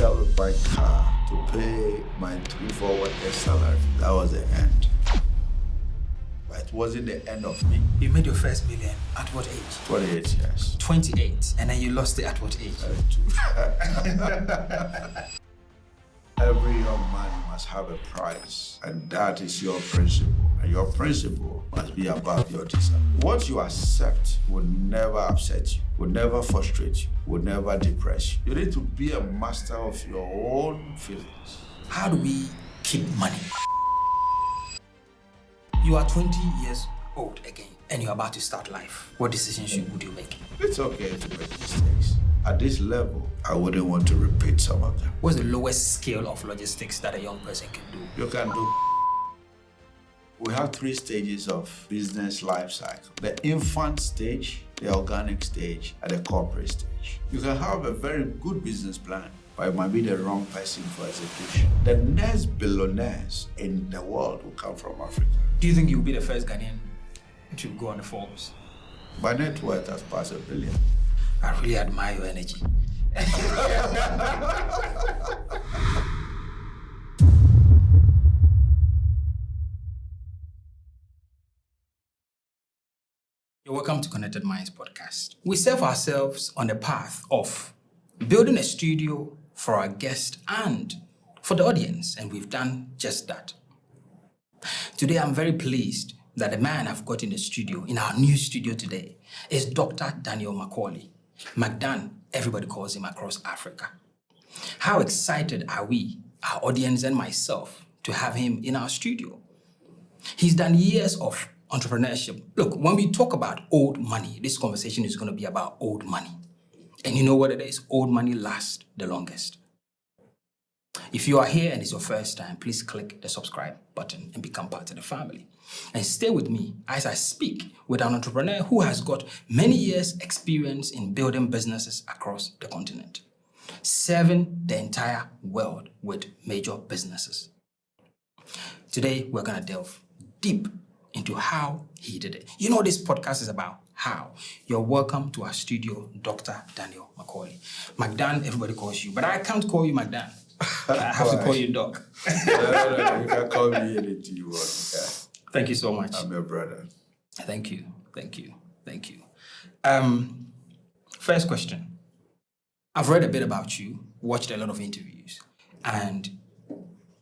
sell my car to pay my 2 workers' salary. That was the end. But it wasn't the end of me. You made your first million at what age? 28 years. 28. And then you lost it at what age? Every young man must have a price, and that is your principle. And your principle must be above your desire. What you accept will never upset you, will never frustrate you, will never depress you. You need to be a master of your own feelings. How do we keep money? You are 20 years old again, and you're about to start life. What decisions would you make? It's okay to make mistakes. At this level, I wouldn't want to repeat some of them. What's the lowest scale of logistics that a young person can do? You can do. We have 3 stages of business life cycle. The infant stage, the organic stage, and the corporate stage. You can have a very good business plan, but it might be the wrong person for execution. The next billionaires in the world will come from Africa. Do you think you'll be the first Ghanaian to go on the Forbes? My net worth has passed $1 billion. I really admire your energy. You're welcome to Connected Minds podcast. We serve ourselves on the path of building a studio for our guests and for the audience, and we've done just that. Today, I'm very pleased that the man I've got in the studio, in our new studio today, is Dr. Daniel McKorley. McDan, everybody calls him across Africa. How excited are we, our audience and myself, to have him in our studio? He's done years of entrepreneurship. Look, when we talk about old money, this conversation is going to be about old money. And you know what it is? Old money lasts the longest. If you are here and it's your first time, please click the subscribe button and become part of the family. And stay with me as I speak with an entrepreneur who has got many years' experience in building businesses across the continent, serving the entire world with major businesses. Today, we're going to delve deep into how he did it. You know, this podcast is about how. You're welcome to our studio, Dr. Daniel McKorley. McDan, everybody calls you, but I can't call you McDan. I have to call you Doc. No, you can call me anything you want. Okay? Thank you so much. I'm your brother. Thank you. First question. I've read a bit about you, watched a lot of interviews, and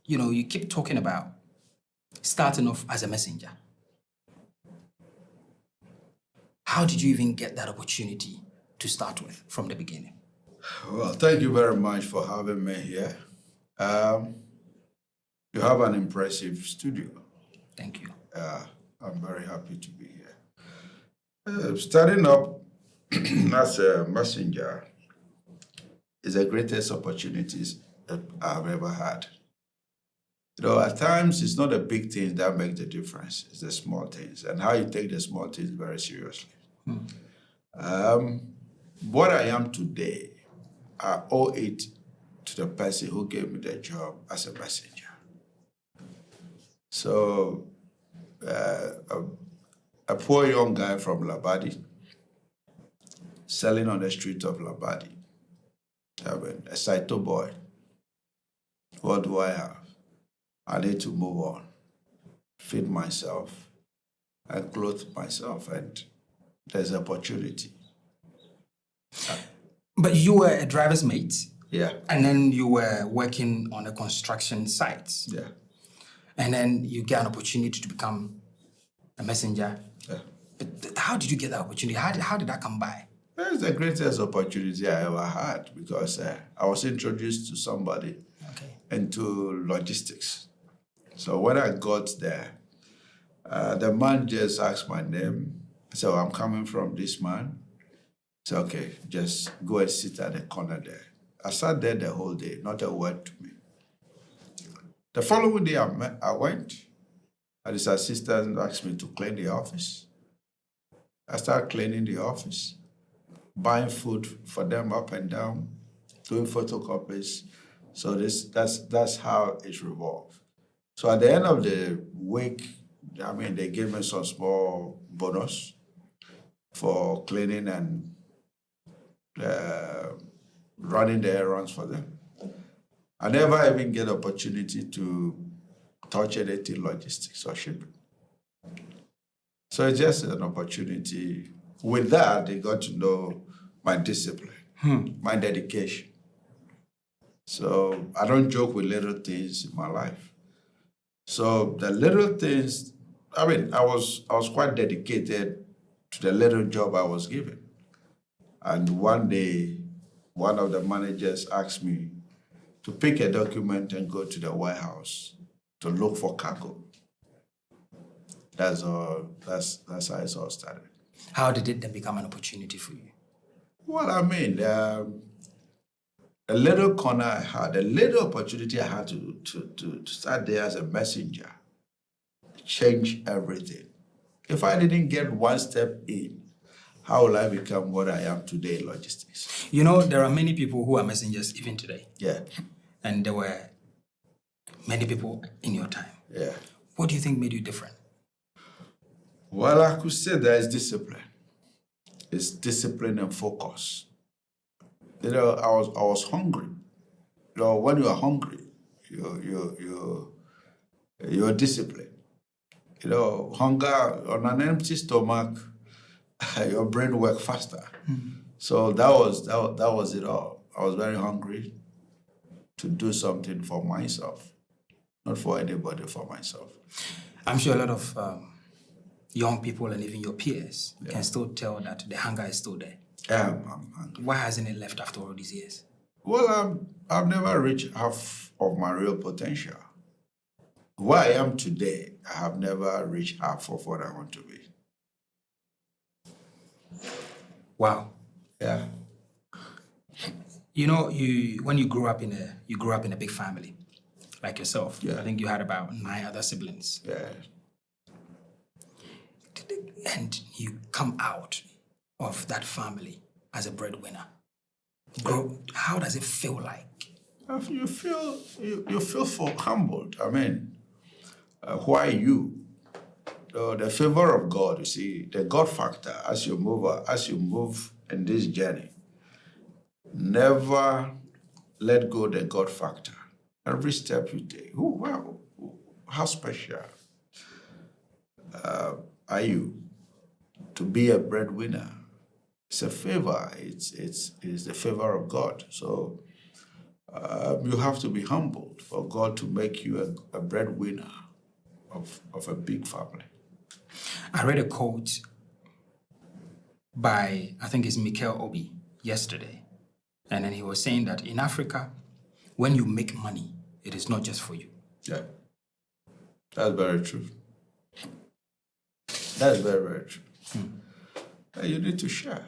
you keep talking about starting off as a messenger. How did you even get that opportunity to start with from the beginning? Well, thank you very much for having me here. You have an impressive studio. Thank you. I'm very happy to be here. Starting up as a messenger is the greatest opportunities that I've ever had. At times, it's not the big things that make the difference. It's the small things and how you take the small things very seriously. What I am today, I owe it to the person who gave me the job as a messenger. So, a poor young guy from Labadi, selling on the street of Labadi. A Saito boy. What do I have? I need to move on, feed myself, and clothe myself, and there's opportunity. But you were a driver's mate? Yeah. And then you were working on a construction site? Yeah. And then you get an opportunity to become a messenger? Yeah. But how did you get that opportunity? How did that come by? It's the greatest opportunity I ever had because I was introduced to somebody into logistics. So when I got there, the man just asked my name. So I'm coming from this man. So okay, just go and sit at the corner there. I sat there the whole day, not a word to me. The following day I went, and his assistant asked me to clean the office. I started cleaning the office, buying food for them up and down, doing photocopies. So that's how it revolved. So at the end of the week, they gave me some small bonus for cleaning and running the errands for them. I never even get opportunity to touch anything logistics or shipping. So it's just an opportunity. With that, they got to know my discipline, my dedication. So I don't joke with little things in my life. So the little things, I mean, I was quite dedicated to the little job I was given. And one day, one of the managers asked me to pick a document and go to the warehouse to look for cargo. That's all. That's how it all started. How did it then become an opportunity for you? Well, I mean, a little corner I had, a little opportunity I had to start there as a messenger, change everything. If I didn't get one step in, how will I become what I am today in logistics? You know, there are many people who are messengers even today. Yeah. And there were many people in your time. Yeah. What do you think made you different? Well, I could say there is discipline. It's discipline and focus. You know, I was hungry. You know, when you are hungry, you're disciplined. You know, hunger on an empty stomach, your brain works faster. So that was it all. I was very hungry to do something for myself, not for anybody, for myself. I'm sure a lot of young people and even your peers can still tell that the hunger is still there. Yeah, I'm hungry. Why hasn't it left after all these years? Well, I've never reached half of my real potential. Where I am today, I have never reached half of what I want to be. Wow. Yeah. You know, when you grew up in a big family, like yourself. Yeah. I think you had about 9 other siblings. Yeah. And you come out of that family as a breadwinner. How does it feel like? You feel humbled. I mean, who are you? The favor of God, you see, the God factor as you move in this journey. Never let go the God factor. Every step you take. Oh, wow, how special are you to be a breadwinner? It's a favor. It's the favor of God. So you have to be humbled for God to make you a breadwinner of a big family. I read a quote by, I think it's McKorley, yesterday. And then he was saying that in Africa, when you make money, it is not just for you. Yeah. That's very true. That's very, very true. You need to share.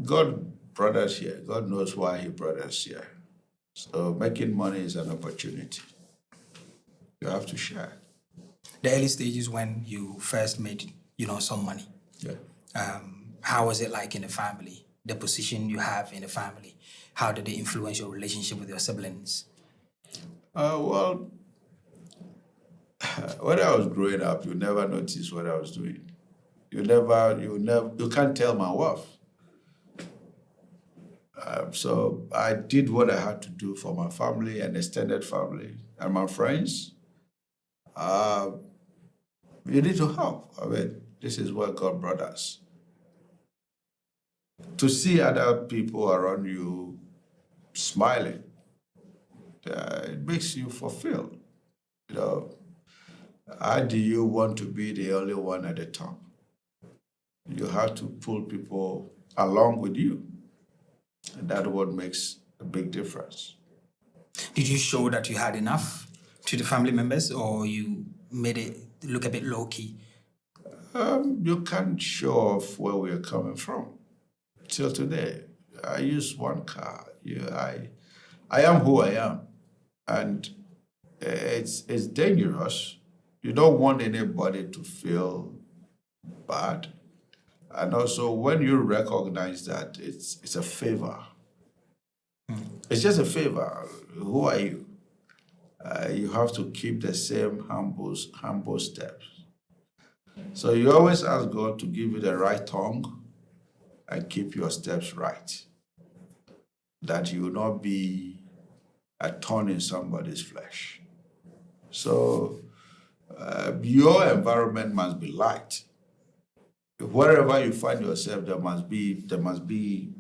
God brought us here. God knows why he brought us here. So making money is an opportunity. You have to share. The early stages when you first made, some money. Yeah. How was it like in the family? The position you have in the family? How did it influence your relationship with your siblings? Well, when I was growing up, you never noticed what I was doing. You can't tell my worth. So I did what I had to do for my family and extended family and my friends. You need to help. I mean, this is where God brought us. To see other people around you smiling, it makes you fulfilled. How do you want to be the only one at the top? You have to pull people along with you. And that's what makes a big difference. Did you show that you had enough to the family members, or you made it look a bit low-key? You can't show off where we're coming from. Till today, I use one car. I am who I am. And it's dangerous. You don't want anybody to feel bad. And also, when you recognize that it's a favor, it's just a favor. Who are you? You have to keep the same humble steps. So you always ask God to give you the right tongue and keep your steps right. That you will not be a thorn in somebody's flesh. So your environment must be light. Wherever you find yourself, there must be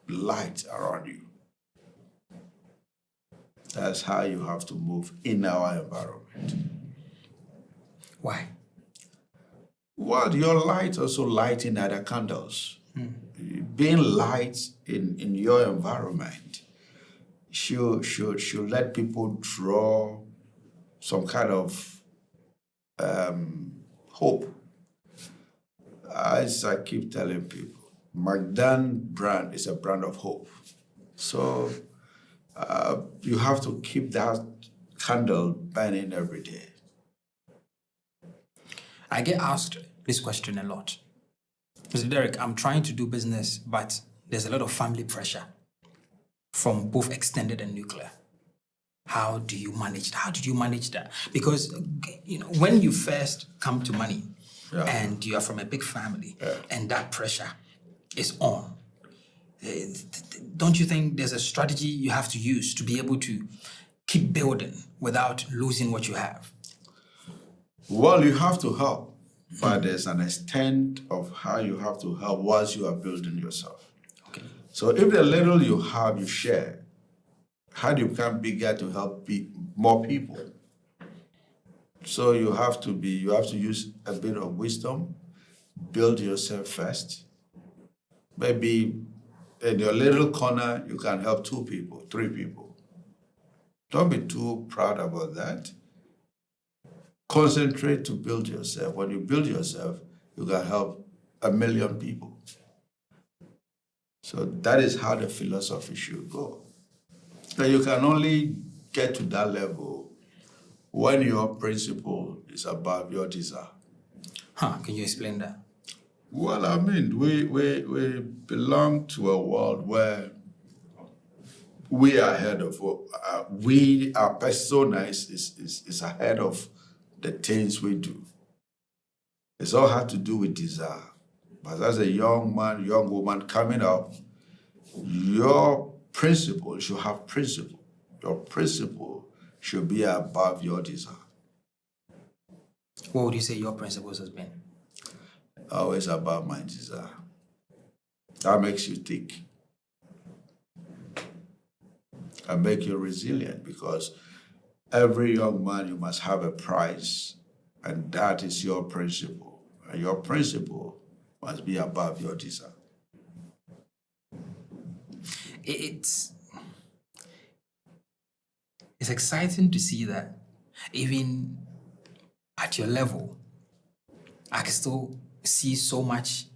light around you. That's how you have to move in our environment. Why? Well, your light also lighting other candles. Being light in your environment should let people draw some kind of hope. As I keep telling people, McDan brand is a brand of hope. So you have to keep that candle burning every day. I get asked this question a lot. Mr. Derek, I'm trying to do business, but there's a lot of family pressure from both extended and nuclear. How do you manage? How did you manage that? Because when you first come to money and you are from a big family and that pressure is on, don't you think there's a strategy you have to use to be able to keep building without losing what you have? Well, you have to help, but there's an extent of how you have to help whilst you are building yourself. Okay. So if the little you have, you share, how do you become bigger to help more people? So you have to use a bit of wisdom, build yourself first. Maybe in your little corner, you can help 2 people, 3 people. Don't be too proud about that. Concentrate to build yourself. When you build yourself, you can help 1 million people. So that is how the philosophy should go. So you can only get to that level when your principle is above your desire. Can you explain that? Well, I mean, we belong to a world where we are ahead of our persona is ahead of the things we do. It's all had to do with desire. But as a young man, young woman coming up, your principle should have principle. Your principle should be above your desire. What would you say your principles has been? Always above my desire. That makes you think. And make you resilient, because every young man, you must have a prize, and that is your principle. And your principle must be above your desire. It's exciting to see that even at your level, I can still see so much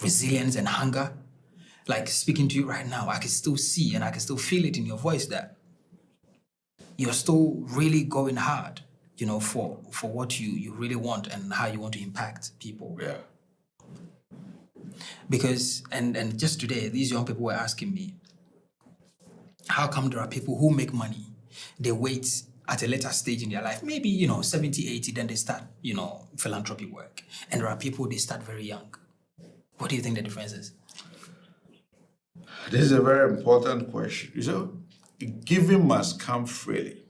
resilience and hunger. Like speaking to you right now, I can still see and I can still feel it in your voice that you're still really going hard, for what you really want and how you want to impact people. Yeah. Because, and just today, these young people were asking me, how come there are people who make money, they wait at a later stage in their life, maybe, 70, 80, then they start, philanthropy work. And there are people, they start very young. What do you think the difference is? This is a very important question. Giving must come freely.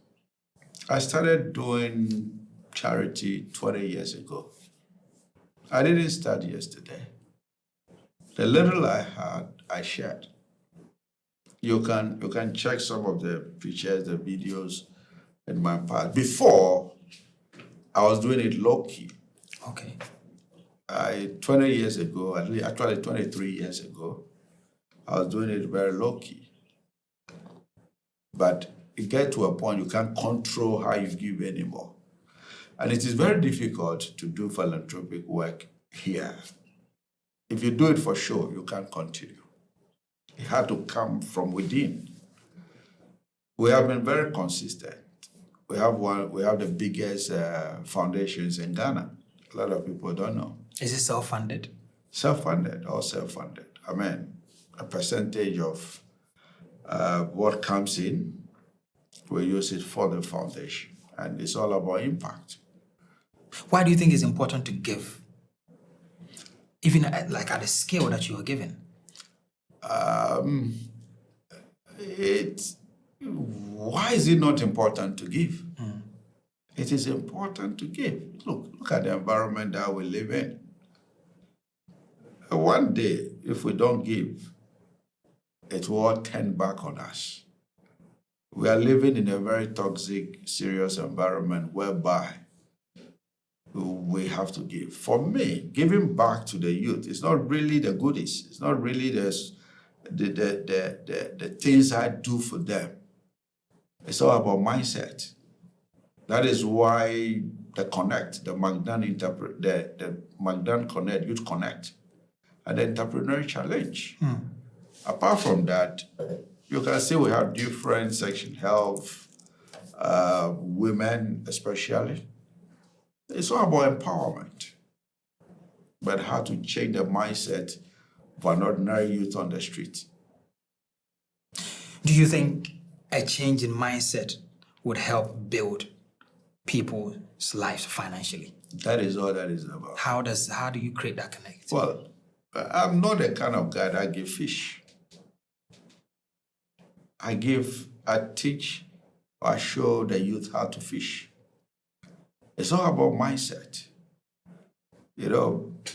I started doing charity 20 years ago. I didn't start yesterday. The little I had, I shared. You can check some of the pictures, the videos in my past. Before, I was doing it low-key. Okay. 20 years ago, actually 23 years ago, I was doing it very low-key. But it gets to a point you can't control how you give anymore. And it is very difficult to do philanthropic work here. If you do it for show, you can't continue. It had to come from within. We have been very consistent. We have the biggest foundations in Ghana. A lot of people don't know. Is it self-funded? Self-funded, all self-funded. I mean, a percentage of what comes in, we use it for the foundation. And it's all about impact. Why do you think it's important to give? Even at the scale that you are given? why is it not important to give? It is important to give. Look at the environment that we live in. One day, if we don't give, it will all turn back on us. We are living in a very toxic, serious environment whereby we have to give. For me, giving back to the youth is not really the goodies. It's not really the things I do for them. It's all about mindset. That is why the Connect, the McDan the McDan Connect, Youth Connect, and the Entrepreneurial Challenge. Apart from that, you can see we have different sections, health, women especially. It's all about empowerment, but how to change the mindset of an ordinary youth on the street. Do you think a change in mindset would help build people's lives financially? That is all that is about. How do you create that connect? Well, I'm not the kind of guy that gives fish. I teach, I show the youth how to fish. It's all about mindset.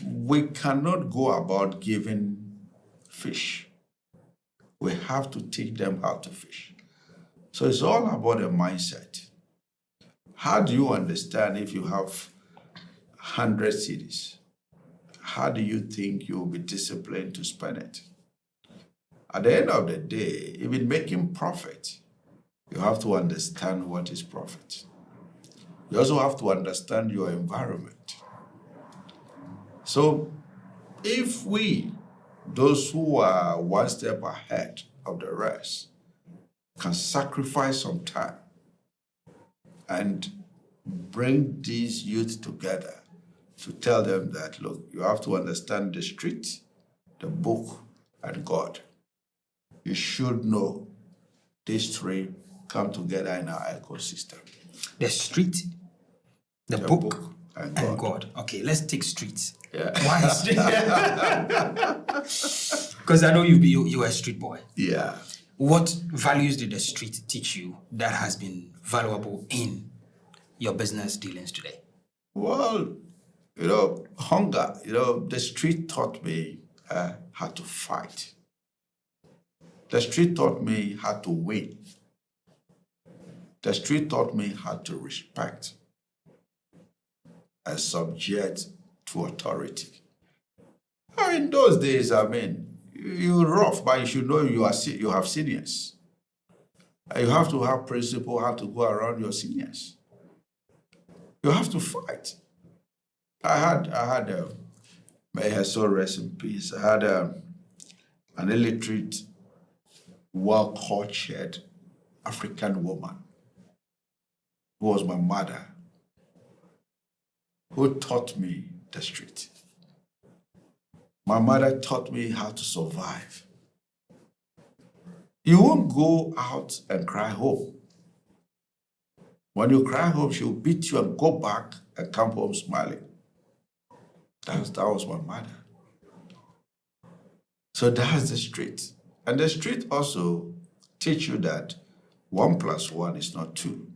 We cannot go about giving fish. We have to teach them how to fish. So it's all about a mindset. How do you understand if you have 100 cities? How do you think you will be disciplined to spend it? At the end of the day, even making profit, you have to understand what is profit. You also have to understand your environment. So if we, those who are one step ahead of the rest, can sacrifice some time and bring these youth together to tell them that, look, you have to understand the street, the book, and God. You should know these three come together in our ecosystem. The street, the book, and God. Okay, let's take streets. Yeah. Why street? Because I know you're a street boy. Yeah. What values did the street teach you that has been valuable in your business dealings today? Well, hunger. The street taught me how to fight. The street taught me how to win. The street taught me how to respect and subject to authority. In those days, you're rough, but you should know you have seniors. You have to have principle how to go around your seniors. You have to fight. I had may her soul rest in peace. I had an illiterate, well-cultured African woman who was my mother, who taught me the street. My mother taught me how to survive. You won't go out and cry home. When you cry home, she'll beat you and go back and come home smiling. That was my mother. So that's the street. And the street also teach you that 1 + 1 is not 2.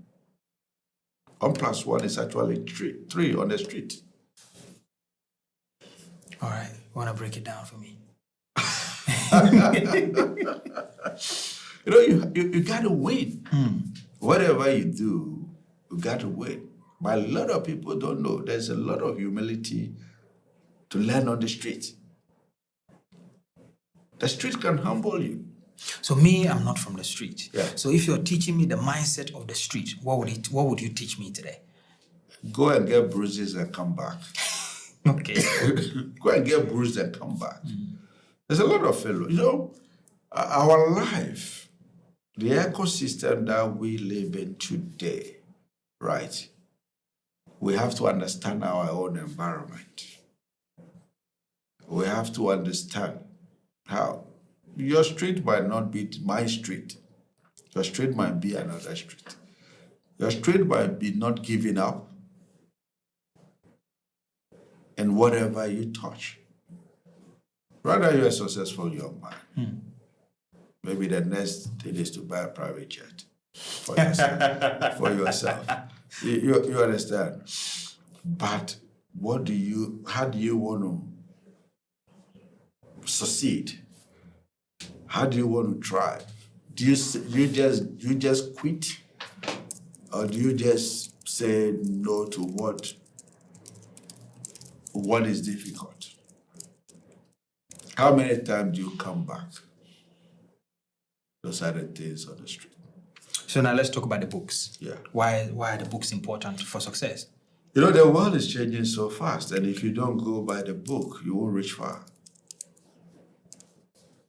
1 + 1 is actually 3 on the street. All right, want to break it down for me? You got to win. Whatever you do, you got to win. But a lot of people don't know. There's a lot of humility to learn on the street. The street can humble you. So me, I'm not from the street. Yeah. So if you're teaching me the mindset of the street, what would you teach me today? Go and get bruises and come back. Okay. Go and get bruised and come back. There's a lot of failure. Our life, the ecosystem that we live in today, right? We have to understand our own environment. We have to understand how your street might not be my street. Your street might be another street. Your street might be not giving up in whatever you touch. Rather, you're a successful young man. Maybe the next thing is to buy a private jet. for yourself. For yourself. You understand? But how do you want to succeed? How do you want to try? Do you just quit, or do you just say no to what is difficult? How many times do you come back? Those are the things on the street. So now let's talk about the books. Yeah. Why are the books important for success? You know, the world is changing so fast, and if you don't go by the book, you won't reach far.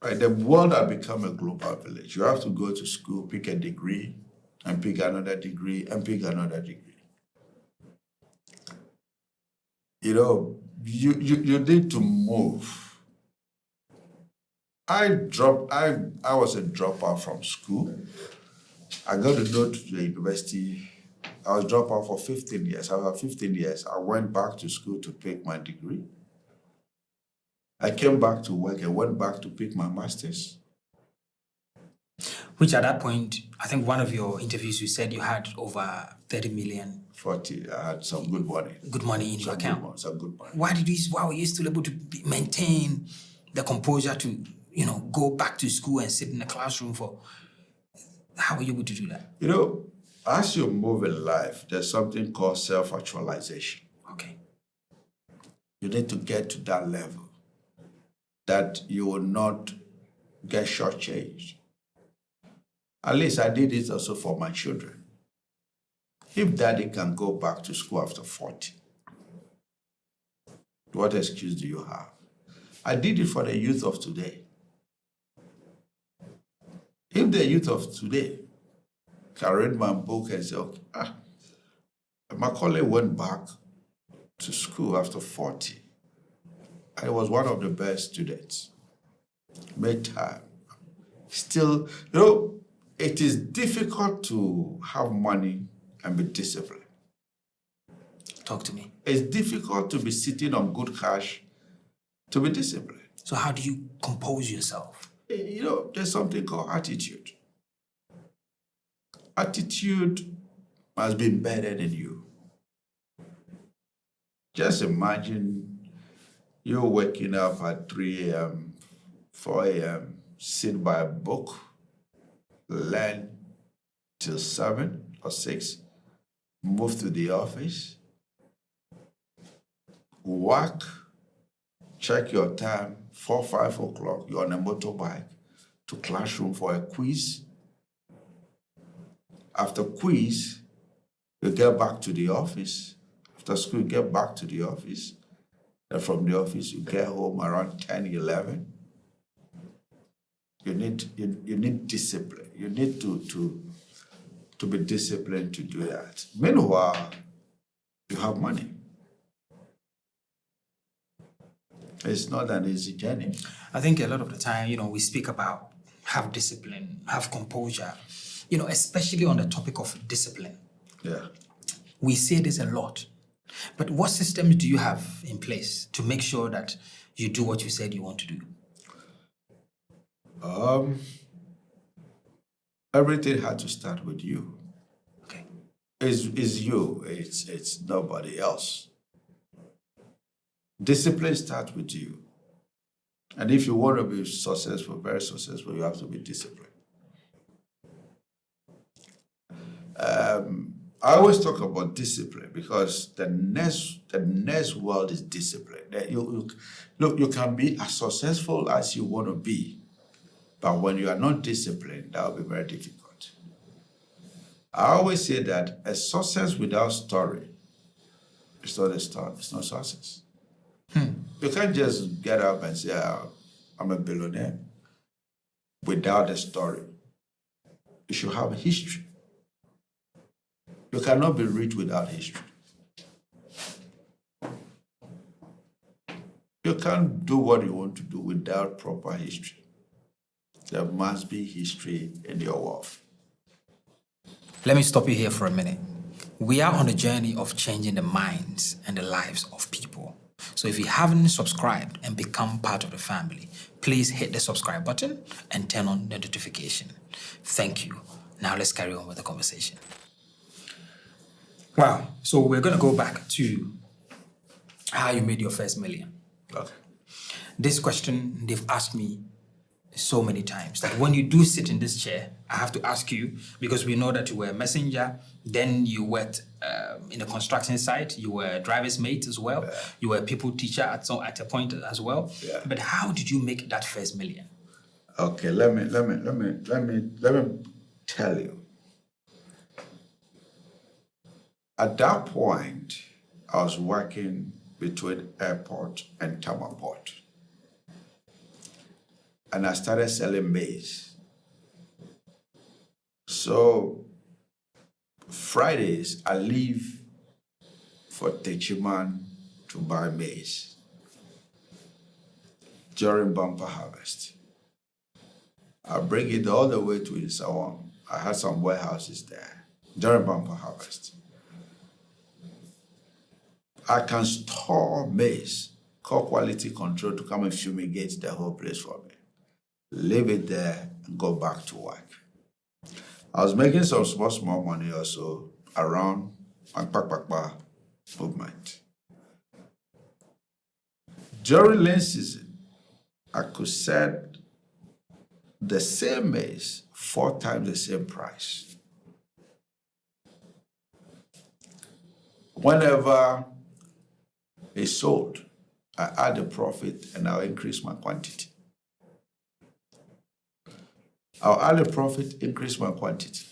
Right? The world has become a global village. You have to go to school, pick a degree, and pick another degree, and pick another degree. You know, you need to move. I was a dropout from school. I got to go to the university. I was dropped out for 15 years. After 15 years, I went back to school to pick my degree. I came back to work and went back to pick my master's. Which at that point, I think one of your interviews, you said you had over 30 million. 40, I had some good money. Good money in your account. Some good money. Why were you still able to maintain the composure to, go back to school and sit in the classroom how were you able to do that? You know, as you move in life, there's something called self-actualization. Okay. You need to get to that level that you will not get shortchanged. At least I did it also for my children. If daddy can go back to school after 40, what excuse do you have? I did it for the youth of today. If the youth of today can read my book and say, okay, McKorley went back to school after 40. I was one of the best students. Made time. Still, it is difficult to have money and be disciplined. Talk to me. It's difficult to be sitting on good cash to be disciplined. So how do you compose yourself? There's something called attitude. Attitude must be embedded in you. Just imagine you're waking up at 3 a.m., 4 a.m., sit by a book, learn till 7 or 6, move to the office, work, check your time, 4, 5 o'clock, you're on a motorbike to classroom for a quiz. After quiz, you get back to the office. After school, you get back to the office. And from the office, you get home around 10, 11. You need discipline. You need to be disciplined to do that. Meanwhile, you have money. It's not an easy journey. I think a lot of the time, we speak about have discipline, have composure, especially on the topic of discipline. Yeah. We say this a lot. But what systems do you have in place to make sure that you do what you said you want to do? Everything had to start with you. Okay. It's you. It's nobody else. Discipline starts with you. And if you want to be successful, very successful, you have to be disciplined. I always talk about discipline because the next world is discipline. You can be as successful as you want to be, but when you are not disciplined, that will be very difficult. I always say that a success without story is not a start. It's not success. You can't just get up and say, I'm a billionaire without a story. You should have a history. You cannot be rich without history. You can't do what you want to do without proper history. There must be history in your wealth. Let me stop you here for a minute. We are on a journey of changing the minds and the lives of people. So if you haven't subscribed and become part of the family, please hit the subscribe button and turn on the notification. Thank you. Now let's carry on with the conversation. Wow. So we're going to go back to how you made your first million. Okay. This question they've asked me so many times that when you do sit in this chair, I have to ask you, because we know that you were a messenger, then you worked in a construction site, you were a driver's mate as well, you were a people teacher at a point as well. Yeah. But how did you make that first million? Okay, let me tell you. At that point, I was working between airport and Tamaport. And I started selling maize. So Fridays, I leave for Techiman to buy maize during bumper harvest. I bring it all the way to Isawam. I had some warehouses there during bumper harvest. I can store maize, call quality control to come and fumigate the whole place for me. Leave it there and go back to work. I was making some small money also around Pakpakpa movement. During rain season, I could sell the same maize 4 times the same price. Whenever it's sold, I add the profit and I'll increase my quantity. I'll add the profit, increase my quantity.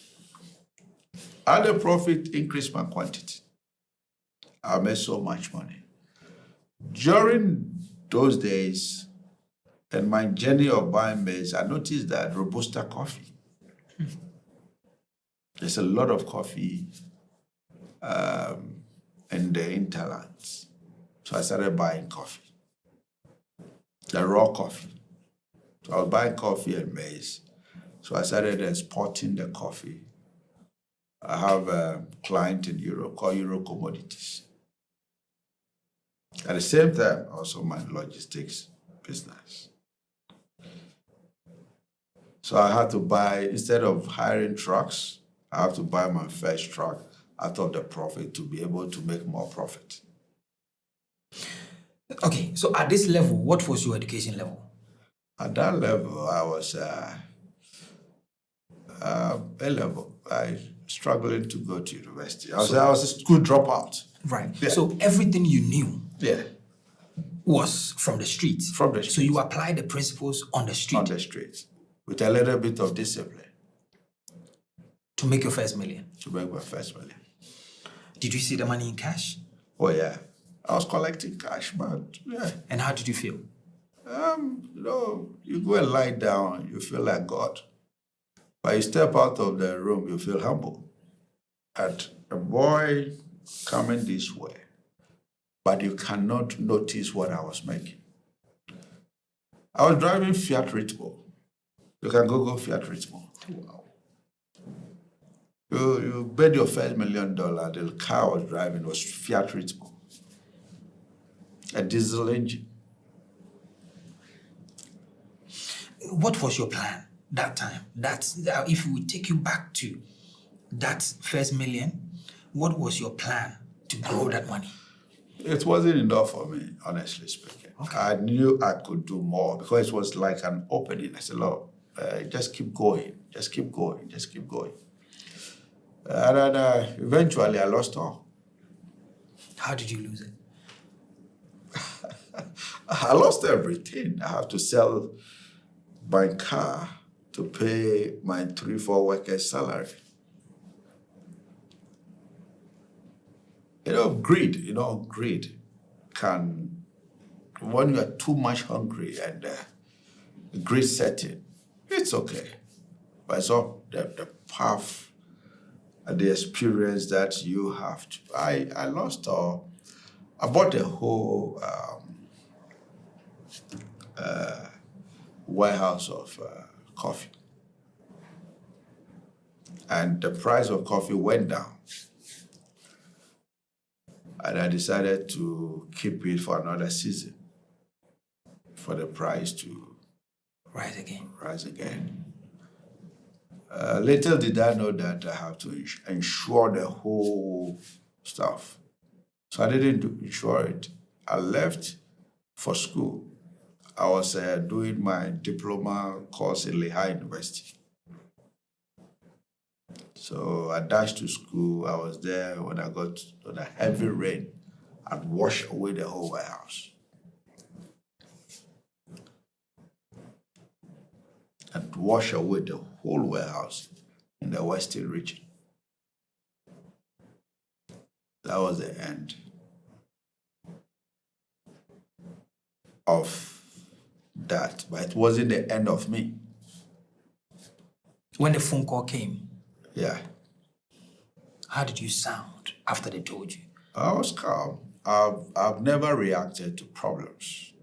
Add the profit, increase my quantity. I'll make so much money. During those days, and my journey of buying maize, I noticed that Robusta coffee. There's a lot of coffee in the hinterlands. So I started buying coffee, the raw coffee. So I was buying coffee and maize. So I started exporting the coffee. I have a client in Europe called Euro Commodities. At the same time, also my logistics business. So I had to buy, instead of hiring trucks, I have to buy my first truck out of the profit to be able to make more profit. Okay, so at this level, what was your education level? At that level, I was A-level. I struggling to go to university. I was a school dropout. Right. Yeah. So everything you knew Yeah. was from the street. From the street. So you applied the principles on the street. On the street. With a little bit of discipline. To make your first million. To make my first million. Did you see the money in cash? Oh yeah. I was collecting cash, but yeah. And how did you feel? You go and lie down, you feel like God. But you step out of the room, you feel humble. At a boy coming this way, but you cannot notice what I was making. I was driving Fiat Ritmo. You can go Fiat Ritmo. Wow. You bet your first $1 million, the car I was driving was Fiat Ritmo. A diesel engine. What was your plan that time? If we take you back to that first million, what was your plan to grow that money? It wasn't enough for me, honestly speaking. Okay. I knew I could do more because it was like an opening. I said, Lord, just keep going, just keep going, just keep going. And then eventually I lost all. How did you lose it? I lost everything. I have to sell my car to pay my 3-4 workers' salary. Greed can, when you are too much hungry and greed setting, it's okay. But it's all the path and the experience that you have to. I lost all. I bought a whole warehouse of coffee. And the price of coffee went down. And I decided to keep it for another season for the price to rise again. Little did I know that I have to insure the whole stuff. So I didn't insure it. I left for school. I was doing my diploma course in Lehigh University. So I dashed to school. I was there when I got the heavy rain and washed away the whole warehouse. And wash away the whole warehouse in the Western region. That was the end of that, but it wasn't the end of me. When the phone call came, Yeah. how did you sound after they told you? I was calm. I've never reacted to problems.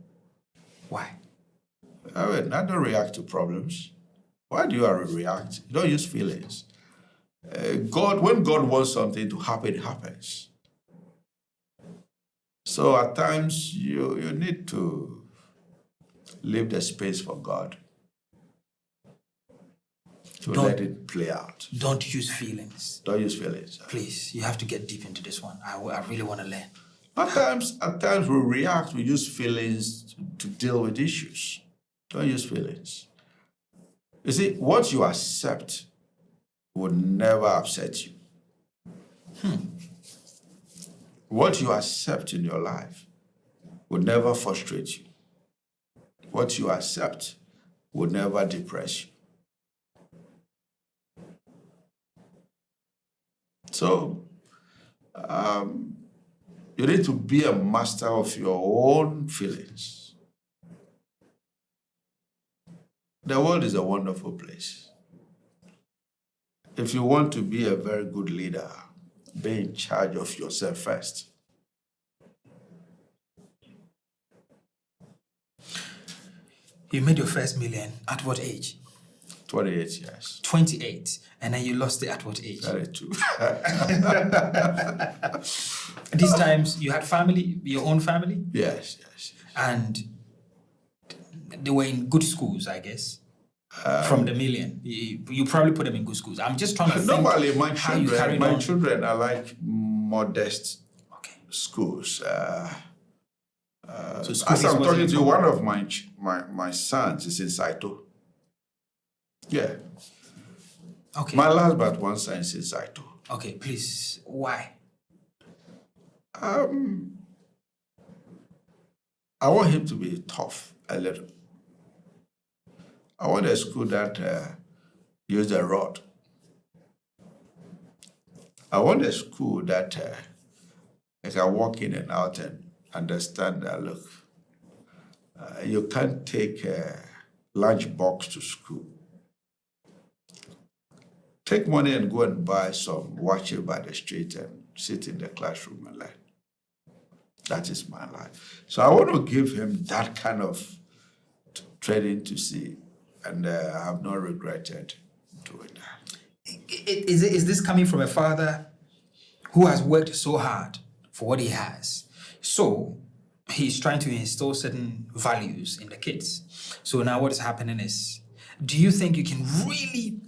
Why? I don't react to problems. Why do you react? You don't use feelings. When God wants something to happen, it happens. So at times you need to leave the space for God to let it play out. Don't use feelings. Don't use feelings. Please, you have to get deep into this one. I really want to learn. At times we react, we use feelings to deal with issues. Don't use feelings. You see, what you accept will never upset you. What you accept in your life will never frustrate you. What you accept will never depress you. So, you need to be a master of your own feelings. The world is a wonderful place. If you want to be a very good leader, be in charge of yourself first. You made your first million at what age? 28 years. 28. And then you lost it at what age? 32. These times you had family, your own family? Yes. And they were in good schools, I guess. From the million. You probably put them in good schools. I'm just trying to think. Normally, my how you carried on. children are like modest schools. So as I'm talking to you, one of my sons is in Saito. Yeah. Okay. My last but one son is in Saito. Okay, please. Why? I want him to be tough a little. I want a school that uses a rod. I want a school that I can walk in and out and understand that, look, you can't take a lunch box to school. Take money and go and buy some watches by the street and sit in the classroom and learn. That is my life. So I want to give him that kind of training to see, and I have not regretted doing that. Is this coming from a father who has worked so hard for what he has? So he's trying to instill certain values in the kids. So now what is happening is, do you think you can really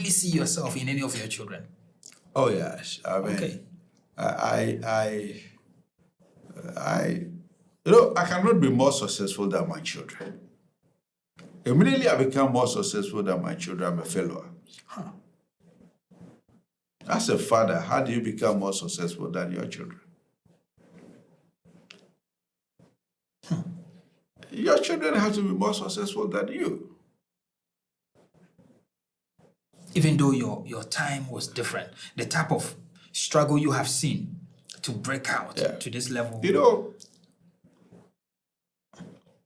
see yourself in any of your children? Oh yes. I mean, okay. I cannot be more successful than my children. Immediately I become more successful than my children, I'm a failure. As a father, how do you become more successful than your children? Your children have to be more successful than you. Even though your time was different, the type of struggle you have seen to break out to this level. You know,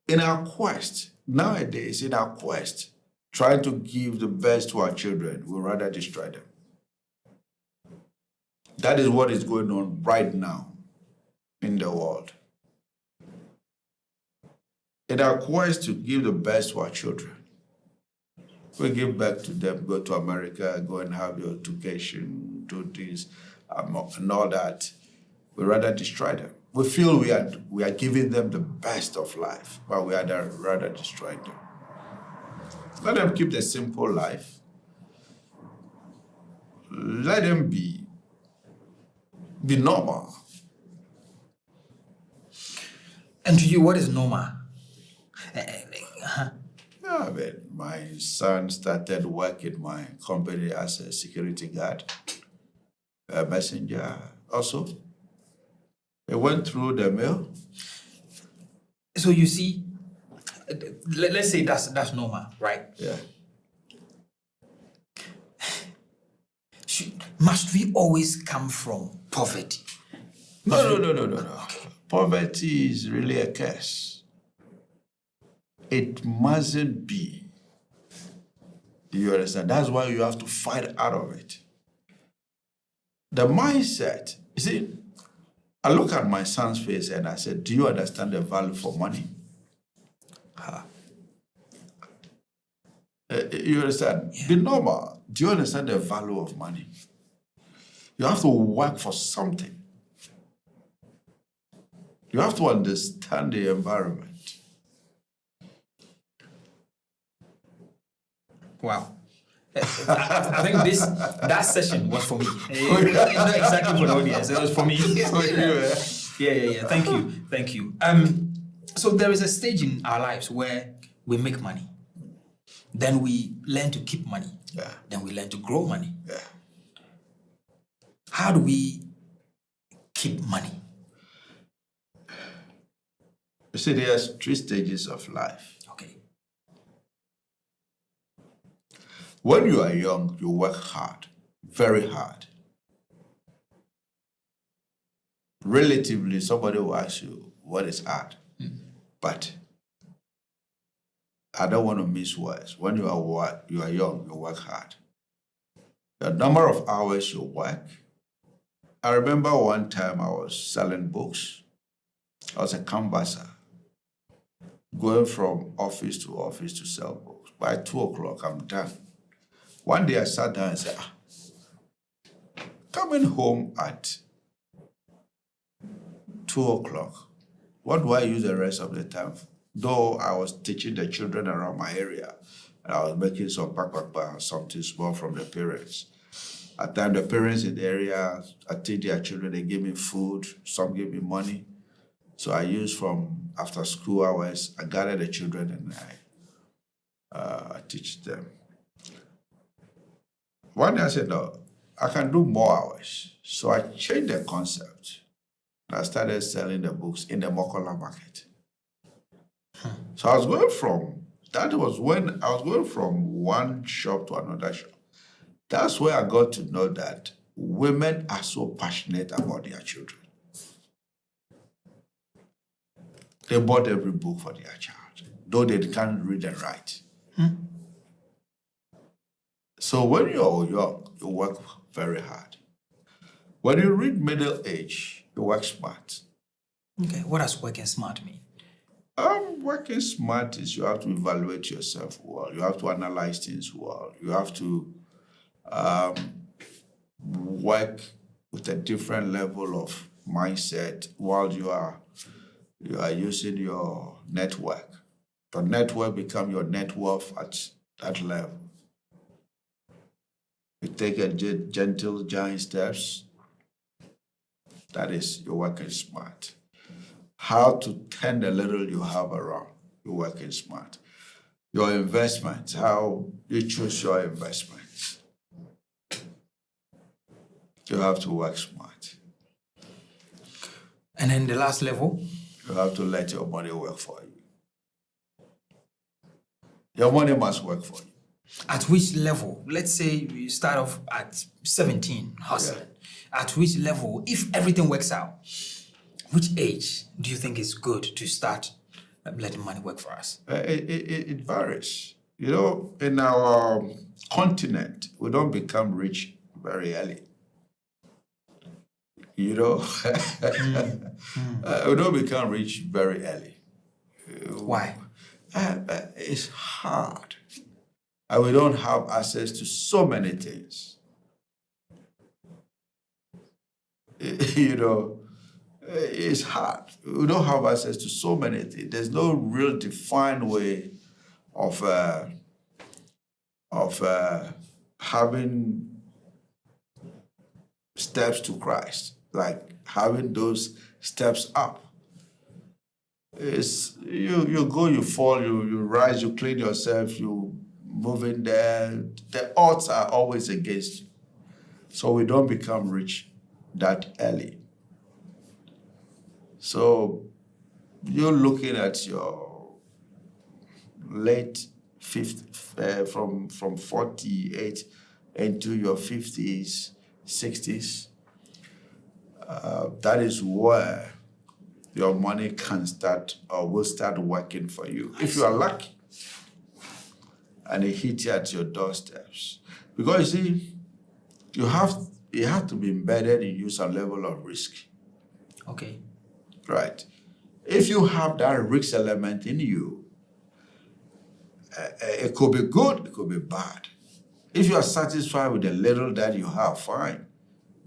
in our quest, nowadays, trying to give the best to our children, we'd rather destroy them. That is what is going on right now in the world. In our quest to give the best to our children, we give back to them, go to America, go and have your education, do this, and all that. We rather destroy them. We feel we are giving them the best of life, but we rather destroy them. Let them keep the simple life. let them be normal. And to you, what is normal? Yeah, I mean, my son started work in my company as a security guard, a messenger also. He went through the mail. So you see, let's say that's normal, right? Yeah. Must we always come from poverty? No. Okay. Poverty is really a curse. It mustn't be. You understand? That's why you have to fight out of it. The mindset, you see, I look at my son's face and I said, do you understand the value for money? You understand? Yeah. Be normal. Do you understand the value of money? You have to work for something. You have to understand the environment. Wow. I think that session was for me. Not exactly for the audience. It was for me. Yeah. Thank you. So there is a stage in our lives where we make money. Then we learn to keep money. Yeah. Then we learn to grow money. Yeah. How do we keep money? You see, there's 3 stages of life. Okay. When you are young, you work hard, very hard. Relatively, somebody will ask you, what is hard? But I don't want to miss words. When you are young, you work hard. The number of hours you work. I remember one time I was selling books. I was a canvasser, going from office to office to sell books. By 2 o'clock, I'm done. One day I sat down and said, coming home at 2 o'clock, what do I use the rest of the time for? Though I was teaching the children around my area, and I was making some something small from the parents. At times, the parents in the area, I teach their children, they give me food, some give me money. So I use from after school hours, I gather the children and I teach them. One day I said, no, I can do more hours. So I changed the concept. I started selling the books in the McKorley market. So I was going from one shop to another shop. That's where I got to know that women are so passionate about their children. They bought every book for their child, though they can't read and write. So when you're young, you work very hard. When you reach middle age, you work smart. Okay, what does working smart mean? Working smart is you have to evaluate yourself well. You have to analyze things well. You have to work with a different level of mindset while you are using your network. Your network become your net worth at that level. You take a gentle giant steps. That is, you're working smart. How to turn the little you have around. You're working smart. Your investments, how you choose your investments. You have to work smart. And then the last level? You have to let your money work for you. Your money must work for you. At which level? Let's say you start off at 17, hustling. Yeah. At which level, if everything works out, which age do you think is good to start letting money work for us? It varies. You know, in our continent, we don't become rich very early. You know, we don't become rich very early. Why? It's hard. And we don't have access to so many things. You know, it's hard. We don't have access to so many things. There's no real defined way of having steps to Christ, like having those steps up. It's you go, you fall, you rise, you clean yourself, you move in there. The odds are always against you. So we don't become rich that early. So you're looking at your late 50s, from 48 into your 50s, 60s. That is where your money can start or will start working for you. If you are lucky and it hits you at your doorsteps. Because you see, you have to be embedded in you some level of risk. Okay. Right. If you have that risk element in you, it could be good, it could be bad. If you are satisfied with the little that you have, fine.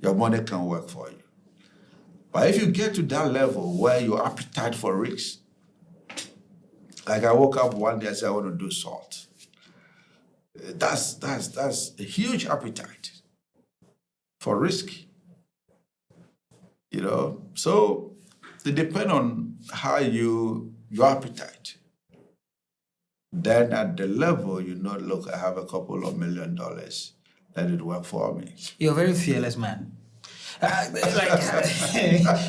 Your money can work for you. But if you get to that level where your appetite for risk, like I woke up one day and said, I want to do salt. That's a huge appetite for risk. So it depends on how your appetite. Then at the level, look, I have a couple of $1 million that would work for me. You're a very fearless man.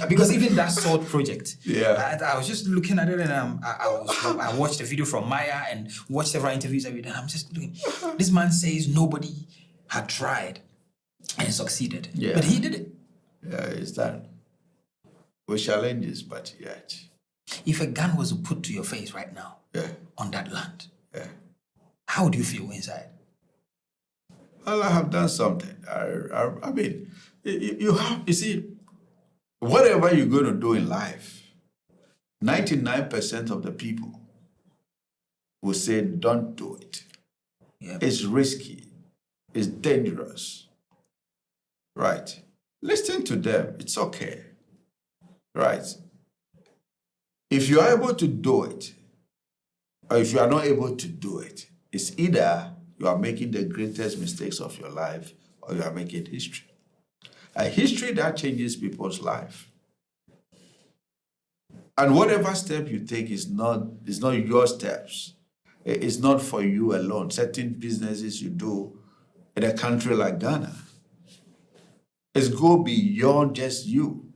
Because even that salt project, I was just looking at it, and I watched a video from Maya and watched several interviews of it, and I'm just looking. This man says nobody had tried and succeeded, but he did it. Yeah, it's that. With challenges, but yet. If a gun was put to your face right now, on that land, how would you feel inside? Well, I have done something. I mean, you see, whatever you're going to do in life, 99% of the people will say, don't do it. Yep. It's risky. It's dangerous. Right. Listen to them. It's okay. Right. If you are able to do it, or if you are not able to do it, it's either you are making the greatest mistakes of your life or you are making history. A history that changes people's life. And whatever step you take is not your steps. It's not for you alone. Certain businesses you do in a country like Ghana, it's go beyond just you.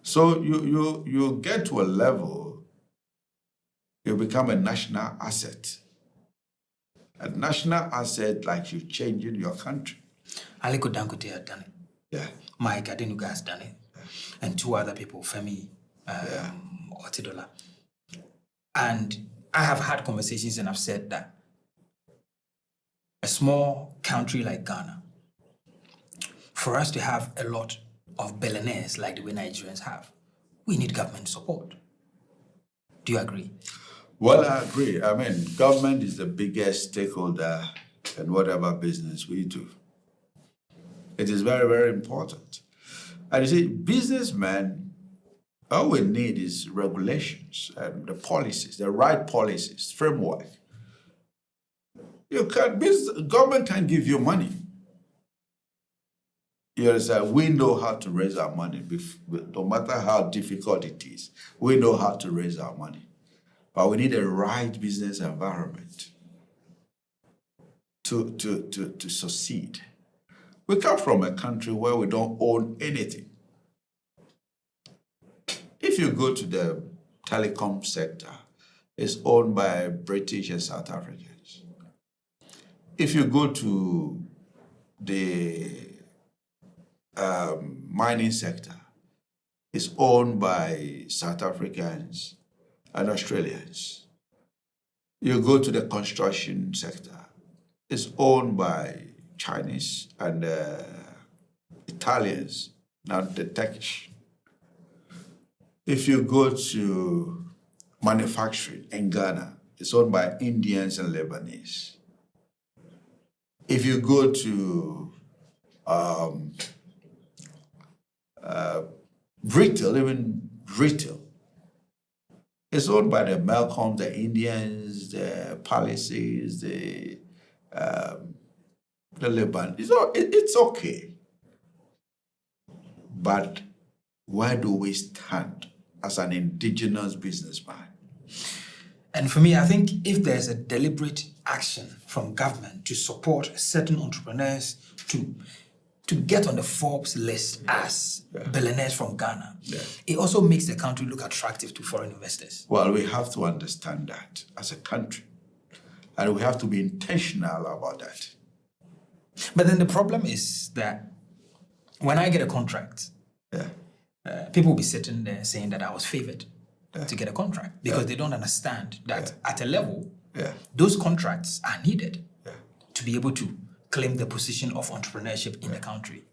So you get to a level, you become a national asset. A national asset like you changing your country. Aliko Dangote had done it. Yeah. Mike Adenuga has done it. Yeah. And two other people, Femi Otedola. And I have had conversations and I've said that a small country like Ghana, for us to have a lot of billionaires like the way Nigerians have, we need government support. Do you agree? Well, I agree. I mean, government is the biggest stakeholder in whatever business we do. It is very, very important. And you see, businessmen, all we need is regulations and the policies, the right policies, framework. Government can give you money. You understand? We know how to raise our money, no matter how difficult it is. We know how to raise our money. But we need a right business environment to succeed. We come from a country where we don't own anything. If you go to the telecom sector, it's owned by British and South Africans. If you go to the mining sector, it's owned by South Africans and Australians. You go to the construction sector, it's owned by Chinese and Italians, not the Turkish. If you go to manufacturing in Ghana, it's owned by Indians and Lebanese. If you go to retail, it's owned by the Malcolms, the Indians, the Palaces, the Lebanese. It's okay. But where do we stand as an indigenous businessman? And for me, I think if there's a deliberate action from government to support certain entrepreneurs to get on the Forbes list as billionaires from Ghana, it also makes the country look attractive to foreign investors. Well, we have to understand that as a country, and we have to be intentional about that. But then the problem is that when I get a contract, people will be sitting there saying that I was favored to get a contract because they don't understand that at a level, those contracts are needed to be able to claim the position of entrepreneurship in the country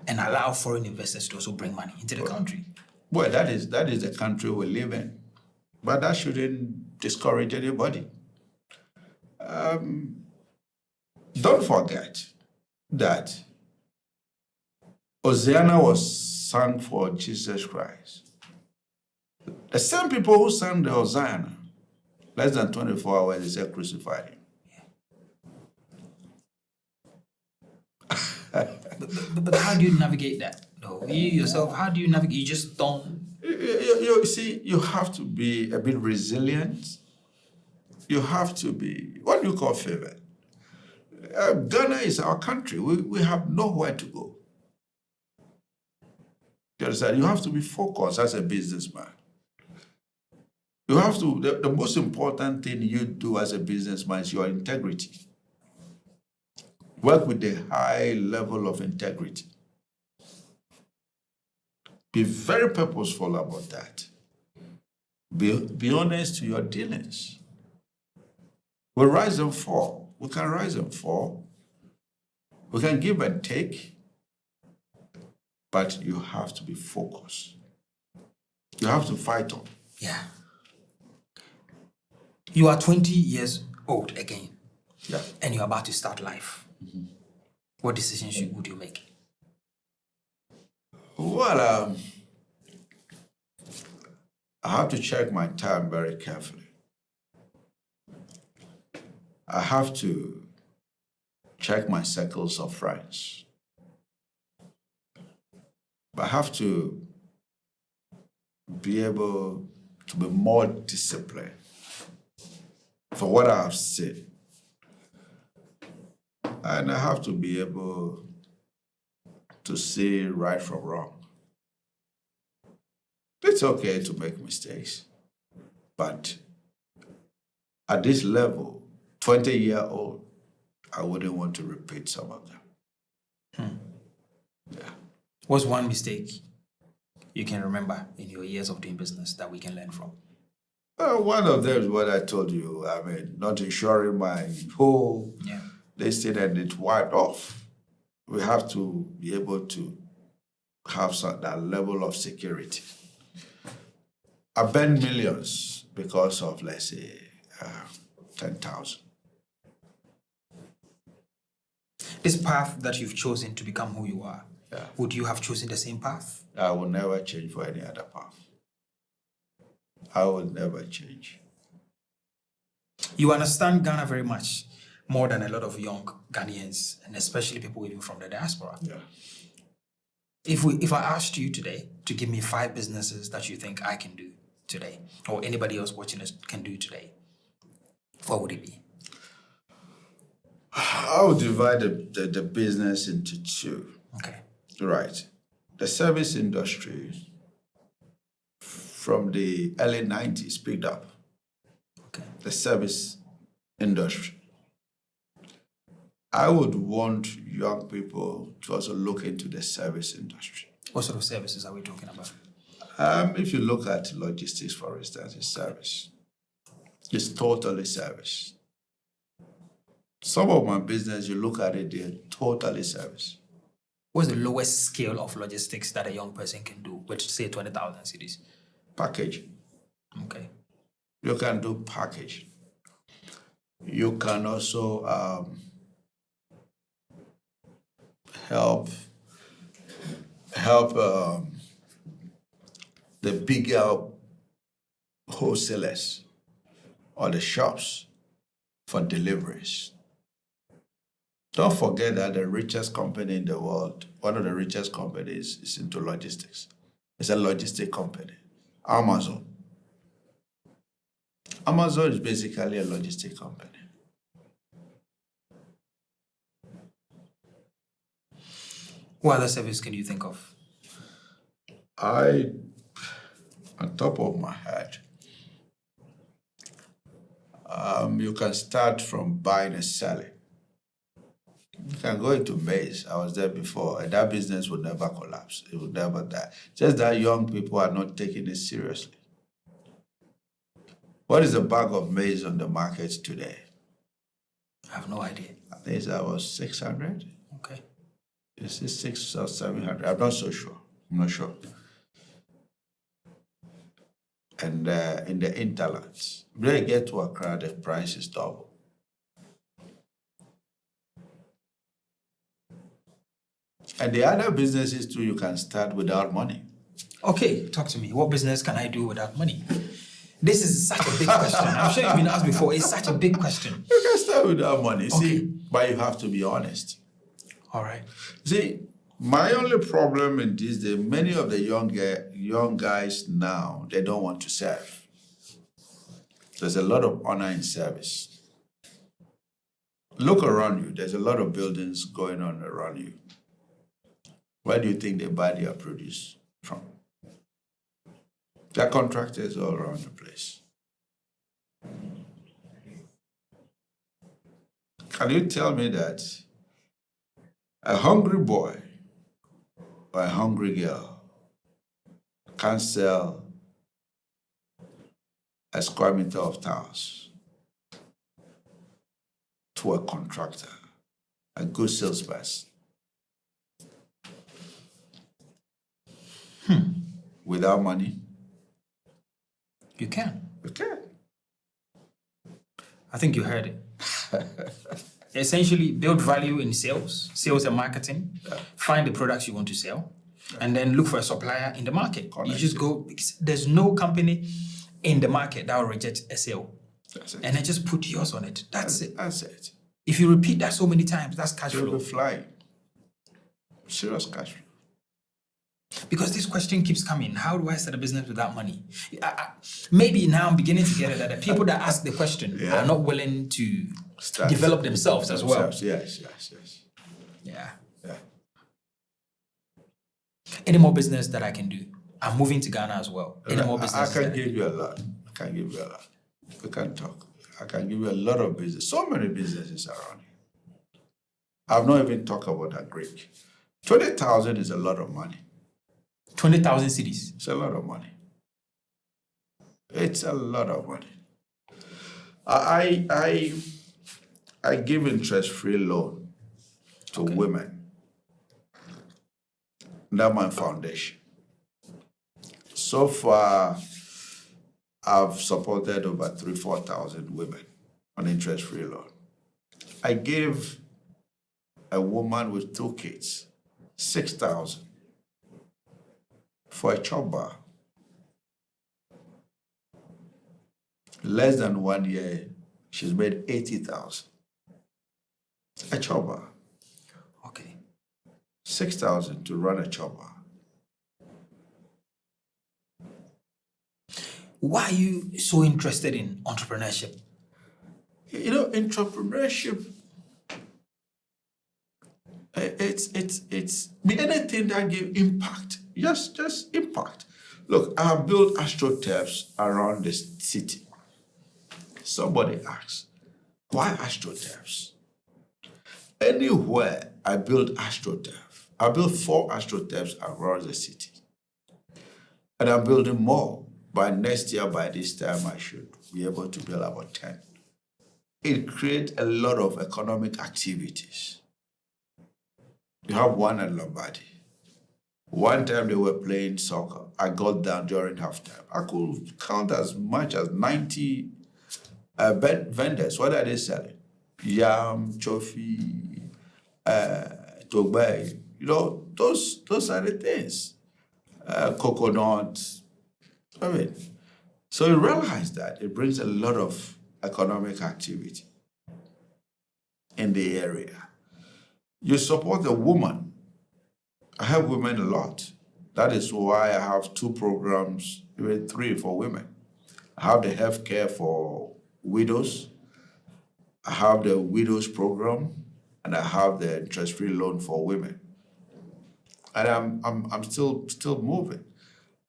and allow foreign investors to also bring money into the country. Well, that is the country we live in, but that shouldn't discourage anybody. Don't forget that Hosanna was sung for Jesus Christ. The same people who sang the Hosanna, less than 24 hours, they said crucified him. But how do you navigate that? No, you yourself, how do you navigate? You just don't. You see, you have to be a bit resilient. You have to be, what do you call favored? Ghana is our country. We have nowhere to go. You understand? You have to be focused as a businessman. You have to, the most important thing you do as a businessman is your integrity. Work with a high level of integrity. Be very purposeful about that. Be honest to your dealings. We rise and fall. We can rise and fall. We can give and take. But you have to be focused. You have to fight on. Yeah. You are 20 years old again. Yeah. And you're about to start life. Mm-hmm. What decisions would you make? Well, I have to check my time very carefully. I have to check my circles of friends. I have to be able to be more disciplined for what I have said. And I have to be able to see right from wrong. It's okay to make mistakes, but at this level, 20-year-old, I wouldn't want to repeat some of them. Yeah. What's one mistake you can remember in your years of doing business that we can learn from? One of them is what I told you. I mean, not insuring my whole listing and it wiped off. We have to be able to have that level of security. I burned millions because of, let's say, 10,000. This path that you've chosen to become who you are, would you have chosen the same path? I will never change for any other path. I will never change. You understand Ghana very much, more than a lot of young Ghanaians, and especially people even from the diaspora. Yeah. If I asked you today to give me 5 businesses that you think I can do today, or anybody else watching us can do today, what would it be? I would divide the business into 2. Okay. Right. The service industry from the early 90s picked up. Okay. The service industry. I would want young people to also look into the service industry. What sort of services are we talking about? If you look at logistics, for instance, it's service. It's totally service. Some of my business, you look at it, they're totally service. What's the lowest scale of logistics that a young person can do with, say, 20,000 cedis? Packaging. Okay. You can do packaging. You can also help the bigger wholesalers or the shops for deliveries. Don't forget that the richest company in the world, one of the richest companies, is into logistics. It's a logistic company. Amazon. Amazon is basically a logistic company. What other service can you think of? On top of my head, you can start from buying and selling. You can go into maize. I was there before, and that business would never collapse. It would never die. Just that young people are not taking it seriously. What is a bag of maize on the market today? I have no idea. I think it's about 600. Okay. Is it 600 or 700? I'm not so sure. I'm not sure. And in the interlands, when you get to Accra, the price is double. And the other businesses too, you can start without money. Okay, talk to me. What business can I do without money? This is such a big question. I'm sure you've been asked before. It's such a big question. You can start without money, Okay. see, but you have to be honest. All right. See, my only problem in this day, many of the young guys now, they don't want to serve. There's a lot of honor in service. Look around you. There's a lot of buildings going on around you. Where do you think they buy their produce from? There are contractors all around the place. Can you tell me that a hungry boy or a hungry girl can't sell a square meter of tiles to a contractor, a good salesperson? Without money? You can. You can. I think you heard it. Essentially, build value in sales and marketing, find the products you want to sell, and then look for a supplier in the market. You just go, because there's no company in the market that will reject a sale. That's it. And then just put yours on it. That's it. That's it. If you repeat that so many times, that's cash You'll flow. be flying. Serious cash flow. Because this question keeps coming. How do I start a business without money? Maybe now I'm beginning to get it that the people that ask the question are not willing to develop themselves as well. Yes. Yeah. Yeah. Any more business that I can do? I'm moving to Ghana as well. Any more business? I can give you a lot. We can talk. I can give you a lot of business. So many businesses around here. I've not even talked about that Greek. 20,000 is a lot of money. 20,000 cities. It's a lot of money. It's a lot of money. I give interest-free loan to women. That's my foundation. So far, I've supported over 3,000-4,000 women on interest-free loan. I gave a woman with 2 kids 6,000 for a chop bar. Less than 1 year, she's made 80,000. A chop bar. Okay. 6,000 to run a chop bar. Why are you so interested in entrepreneurship? You know, entrepreneurship, it's anything that gives impact. Just impact. Look, I have built astroturfs around the city. Somebody asks, why astroturfs? Anywhere I build astroturf, I built 4 astroturfs around the city. And I'm building more. By next year, by this time, I should be able to build about 10. It creates a lot of economic activities. You have one at Labadi. One time they were playing soccer. I got down during halftime. I could count as much as 90 vendors. What are they selling? Yam, chofi, togbe. You know, those are the things. Coconut. I mean, so you realize that it brings a lot of economic activity in the area. You support the woman. I help women a lot. That is why I have 2 programs, even 3 for women. I have the health care for widows. I have the widows program, and I have the interest-free loan for women. And I'm still moving.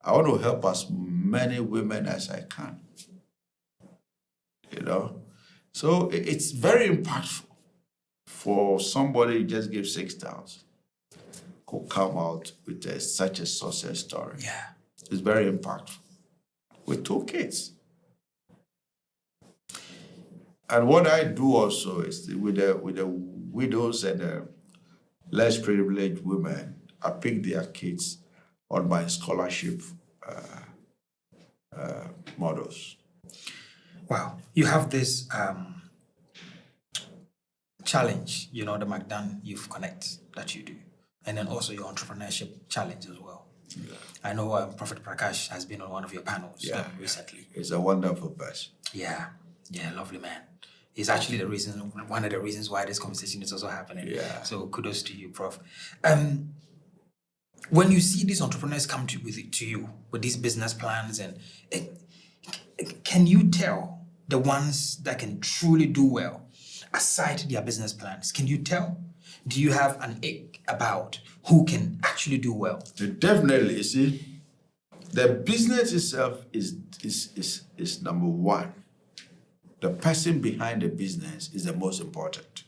I want to help as many women as I can. So it's very impactful for somebody who just give 6,000 could come out with such a success story. Yeah. It's very impactful. With 2 kids. And what I do also is with the widows and the less privileged women, I pick their kids on my scholarship models. Wow. You have this challenge, the McDan Youth Connect that you do, and then also your entrepreneurship challenge as well. Yeah. I know Prophet Prakash has been on one of your panels recently. He's a wonderful person. Yeah, lovely man. He's actually one of the reasons why this conversation is also happening. Yeah. So kudos to you, Prof. When you see these entrepreneurs come to you with these business plans, and can you tell the ones that can truly do well aside their business plans? Can you tell? Do you have an ick about who can actually do well? Definitely. You see, the business itself is number one. The person behind the business is the most important.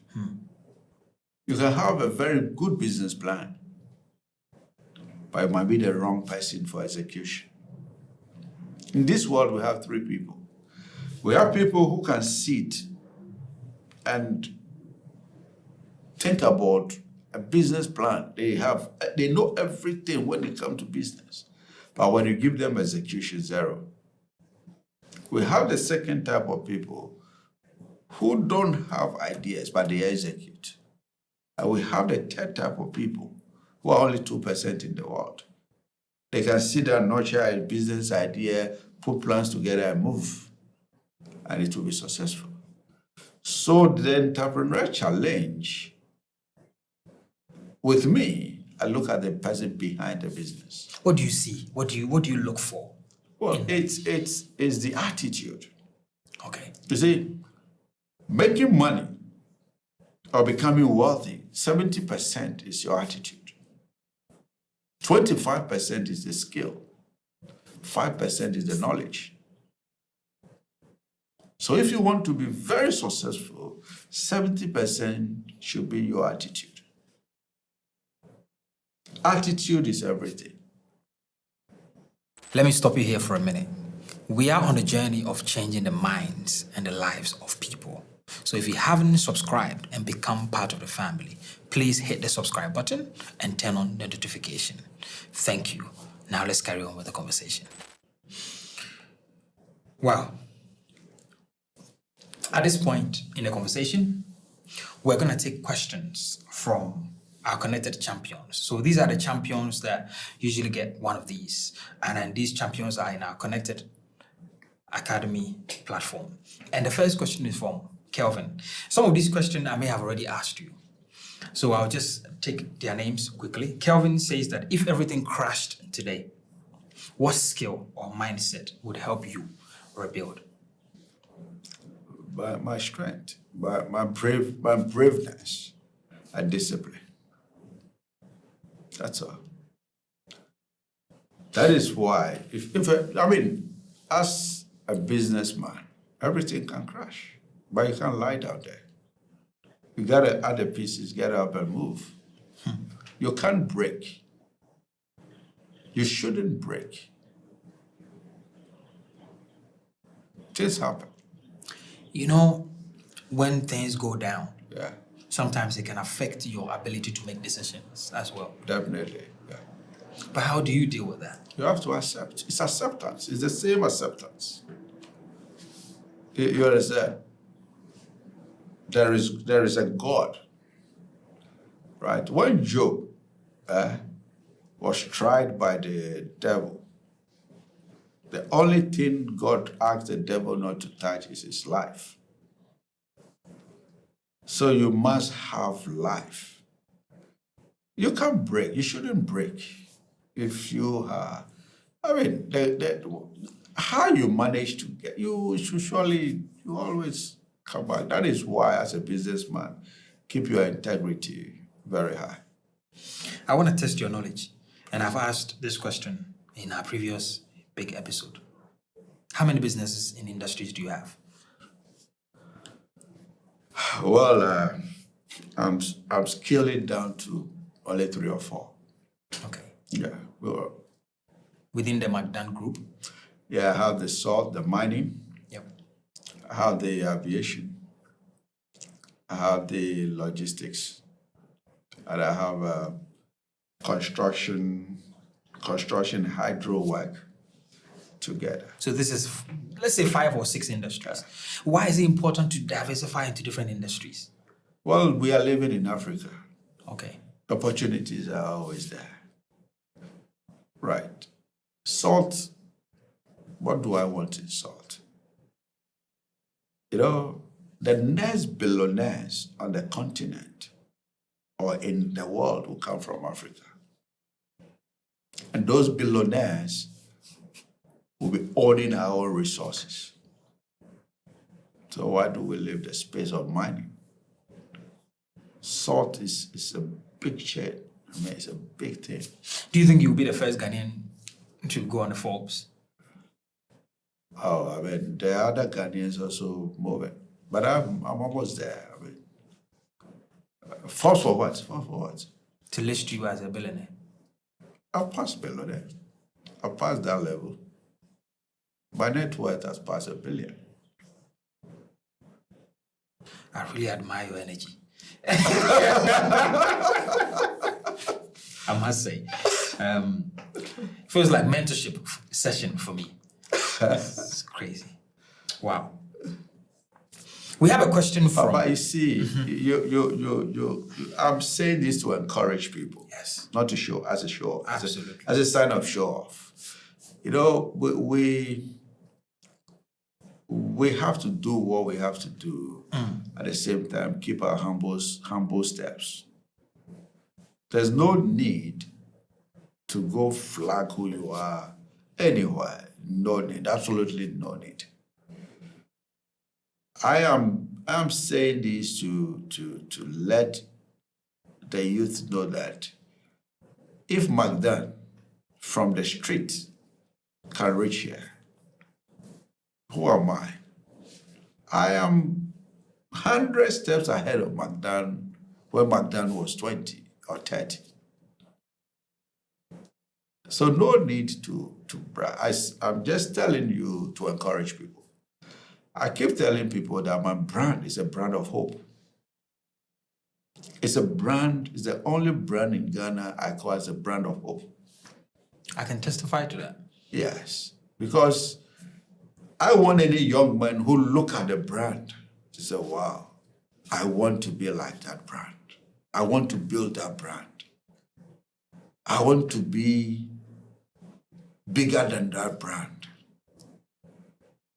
You can have a very good business plan, but it might be the wrong person for execution. In this world, we have 3 people. We have people who can sit and think about a business plan. They know everything when it comes to business. But when you give them execution, 0. We have the second type of people who don't have ideas, but they execute. And we have the third type of people who are only 2% in the world. They can sit down, nurture a business idea, put plans together and move, and it will be successful. So the entrepreneur challenge, with me, I look at the person behind the business. What do you see? What do you look for? Well, it's the attitude. Okay. You see, making money or becoming wealthy, 70% is your attitude. 25% is the skill. 5% is the knowledge. So if you want to be very successful, 70% should be your attitude. Attitude is everything. Let me stop you here for a minute. We are on a journey of changing the minds and the lives of people. So if you haven't subscribed and become part of the family, please hit the subscribe button and turn on the notification. Thank you. Now let's carry on with the conversation. Wow. At this point in the conversation, we're going to take questions from our connected champions. So these are the champions that usually get one of these. And then these champions are in our connected academy platform. And the first question is from Kelvin. Some of these questions I may have already asked you. So I'll just take their names quickly. Kelvin says that if everything crashed today, what skill or mindset would help you rebuild? By my strength, by my braveness and discipline. That's all. That is why, as a businessman, everything can crash, but you can't lie down there. You gotta add the pieces, get up and move. You can't break. You shouldn't break. Things happen. When things go down, Yeah. sometimes it can affect your ability to make decisions as well. Definitely. Yeah. But how do you deal with that? You have to accept. It's acceptance. It's the same acceptance. You understand? There is a God, right? When Job was tried by the devil, the only thing God asked the devil not to touch is his life. So you must have life. You can't break. You shouldn't break. If you are, how you manage to get, you should surely, you always come back. That is why, as a businessman, keep your integrity very high. I want to test your knowledge, and I've asked this question in our previous big episode. How many businesses in industries do you have? Well, I'm scaling down to only 3 or 4. Okay. Yeah. Well, within the McDan group? Yeah, I have the salt, the mining. Yep. I have the aviation. I have the logistics. And I have construction, hydro work together. So this is, let's say, 5 or 6 industries. Why is it important to diversify into different industries? Well, we are living in Africa. Okay. Opportunities are always there. Right. Salt, what do I want in salt? The next billionaires on the continent or in the world will come from Africa. And those billionaires will be owning our resources. So why do we leave the space of mining? Salt is a big shit. It's a big thing. Do you think you'll be the first Ghanaian to go on the Forbes? Oh, there are other Ghanaians also moving. But I'm almost there. Forbes for what? Forbes for what? To list you as a billionaire. I'll pass billionaire. I'll pass that level. My net worth has passed $1 billion. I really admire your energy. I must say. Feels like mentorship session for me. It's crazy. Wow. We have a question from... But you see, I'm saying this to encourage people. Yes. Not to show, as a show off. Absolutely. As a sign of show off. We have to do what we have to do. At the same time, keep our humble steps. There's no need to go flag who you are anywhere. No need, absolutely no need. I am saying this to let the youth know that if McDan from the street can reach here, who am I? I am 100 steps ahead of McDan when McDan was 20 or 30. So no need to brag. I'm just telling you to encourage people. I keep telling people that my brand is a brand of hope. It's the only brand in Ghana I call as a brand of hope. I can testify to that. Yes, because I want any young man who look at the brand to say, wow, I want to be like that brand. I want to build that brand. I want to be bigger than that brand.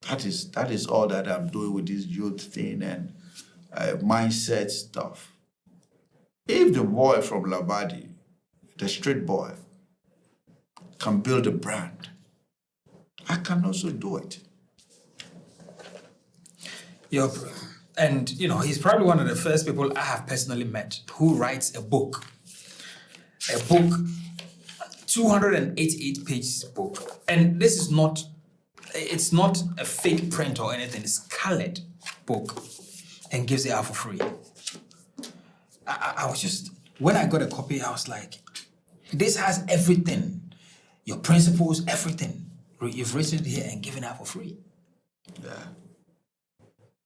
That is all that I'm doing with this youth thing and mindset stuff. If the boy from Labadi, the street boy, can build a brand, I can also do it. And he's probably one of the first people I have personally met who writes a book. A book, 288-page book. And this is not, it's not a fake print or anything. It's colored book and gives it out for free. I was just, when I got a copy, I was like, this has everything. Your principles, everything. You've written it here and given it out for free. Yeah.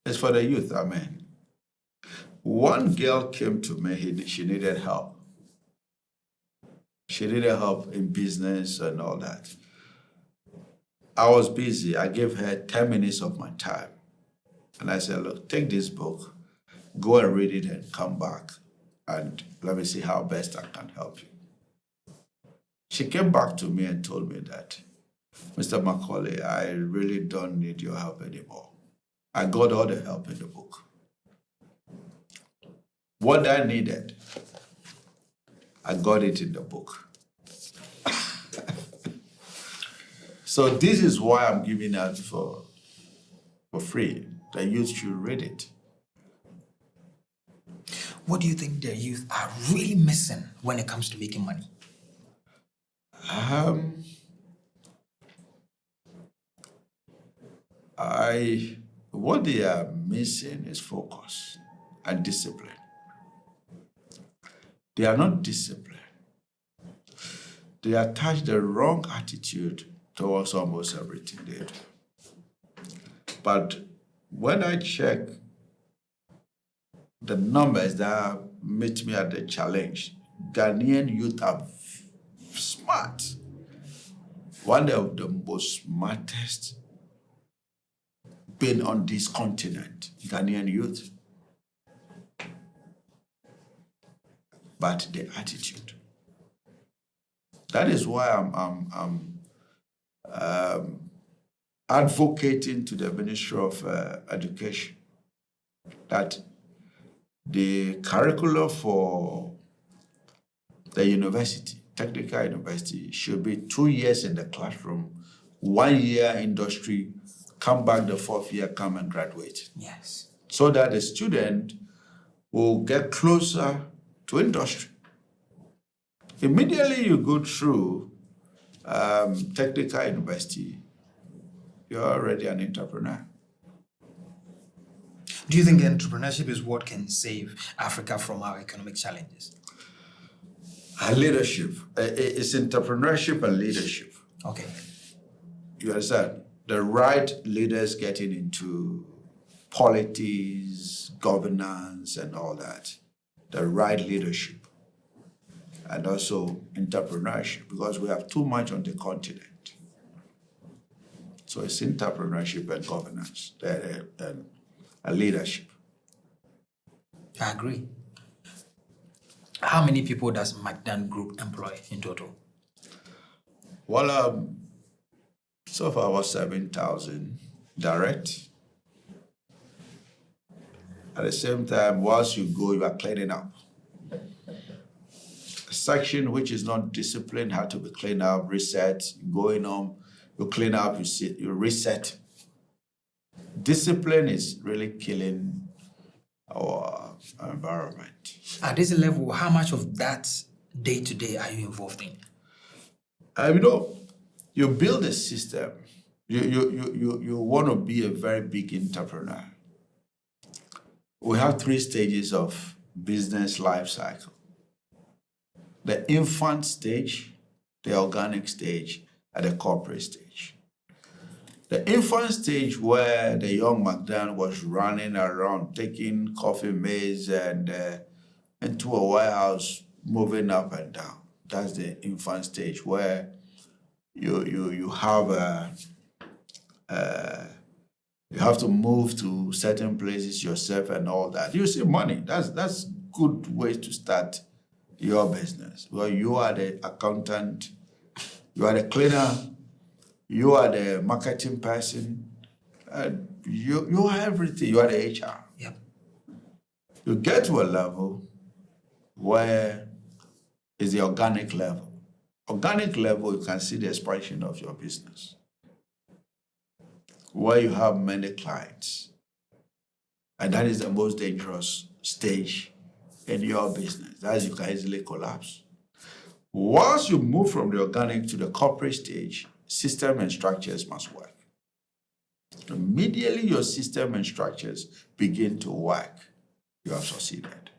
It's for the youth, One girl came to me, she needed help. She needed help in business and all that. I was busy. I gave her 10 minutes of my time. And I said, look, take this book, go and read it and come back. And let me see how best I can help you. She came back to me and told me that, Mr. McKorley, I really don't need your help anymore. I got all the help in the book. What I needed I got it in the book. So this is why I'm giving out for free. The youth should read it. What do you think the youth are really missing when it comes to making money? What they are missing is focus and discipline. They are not disciplined. They attach the wrong attitude towards almost everything they do. But when I check the numbers that meet me at the challenge, Ghanaian youth are smart. One of the most smartest being on this continent, Ghanaian youth. But the attitude. That is why I'm advocating to the Ministry of Education that the curriculum for the university, technical university, should be 2 years in the classroom, 1 year industry, come back the 4th year, come and graduate. Yes. So that the student will get closer to industry. Immediately you go through technical university, you're already an entrepreneur. Do you think entrepreneurship is what can save Africa from our economic challenges? Leadership. It's entrepreneurship and leadership. Okay. You understand? The right leaders getting into politics, governance, and all that. The right leadership. And also entrepreneurship, because we have too much on the continent. So it's entrepreneurship and governance and leadership. I agree. How many people does McDan Group employ in total? Well, so far about 7,000 direct. At the same time, once you go, you are cleaning up. A section which is not disciplined had to be cleaned up, reset, going on, you clean up, you sit, you reset. Discipline is really killing our environment. At this level, how much of that day-to-day are you involved in? You build a system. You want to be a very big entrepreneur. We have 3 stages of business life cycle. The infant stage, the organic stage, and the corporate stage. The infant stage where the young McDan was running around, taking coffee maize and into a warehouse, moving up and down. That's the infant stage where you have you have to move to certain places yourself and all that. You see money. That's good way to start your business. Well, you are the accountant, you are the cleaner, you are the marketing person, you are everything. You are the HR. Yep. You get to a level where is the organic level. Organic level, you can see the expansion of your business, where you have many clients. And that is the most dangerous stage in your business. That you can easily collapse. Once you move from the organic to the corporate stage, system and structures must work. Immediately your system and structures begin to work, you have succeeded.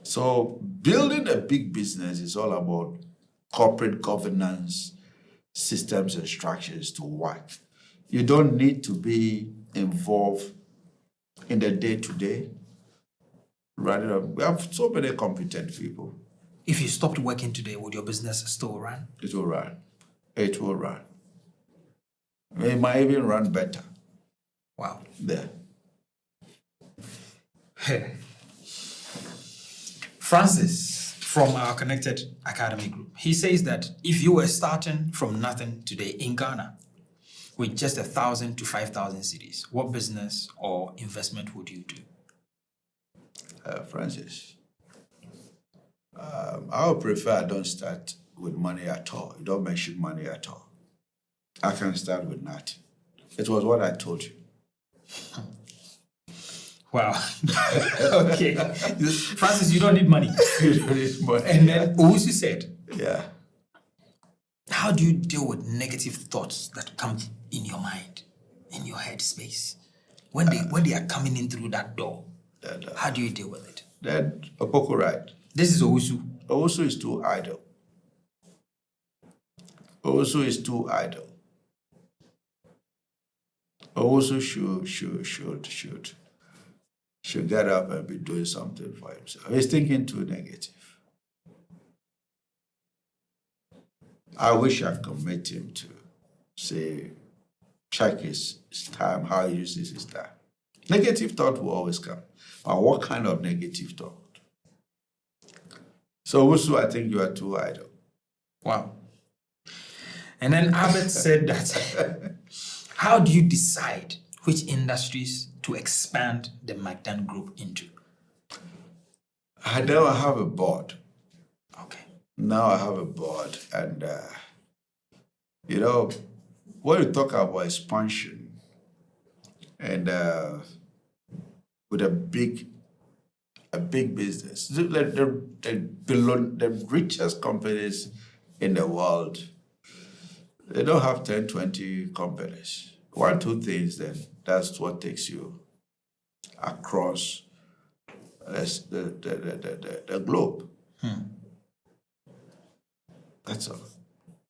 So building a big business is all about corporate governance, systems and structures to work. You don't need to be involved in the day-to-day. Rather, we have so many competent people. If you stopped working today, would your business still run? It will run. It will run. It might even run better. Wow. There. Francis, from our Connected Academy group, he says that if you were starting from nothing today in Ghana with just 1,000 to 5,000 cedis, what business or investment would you do? Francis, I would prefer I don't start with money at all. You don't mention money at all. I can start with nothing. It was what I told you. Wow. Okay. Francis, you don't need money. You don't need money. And then Owusu said, Yeah. how do you deal with negative thoughts that come in your mind, in your head space? When they are coming in through that door, how do you deal with it? Then Opoko right. This is Owusu. Owusu is too idle. Owusu is too idle. Owusu should get up and be doing something for himself. He's thinking too negative. I wish I could meet him to say, check his time, how he uses his time. Negative thought will always come. But what kind of negative thought? So Owusu, I think you are too idle. Wow. And then Albert said that, how do you decide which industries to expand the McDan group into? I now have a board. Okay. Now I have a board, and when you talk about expansion and with a big business, the richest companies in the world, they don't have 10, 20 companies. 1, 2 things, then that's what takes you across the globe. That's all.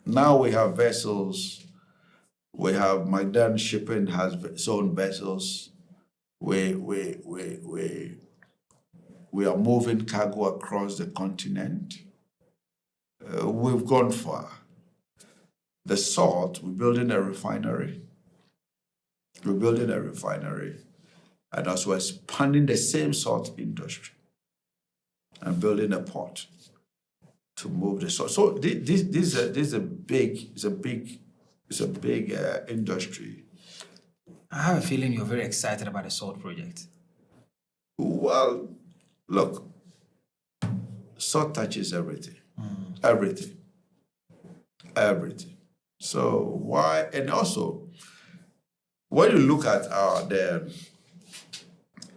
Now we have vessels. We have McDan Shipping has its own vessels. We are moving cargo across the continent. We've gone far. The salt, we're building a refinery. And also expanding the same salt industry and building a port to move the salt. So this is a big industry. I have a feeling you're very excited about the salt project. Well, look, salt touches everything. Everything. So why? And also, when you look at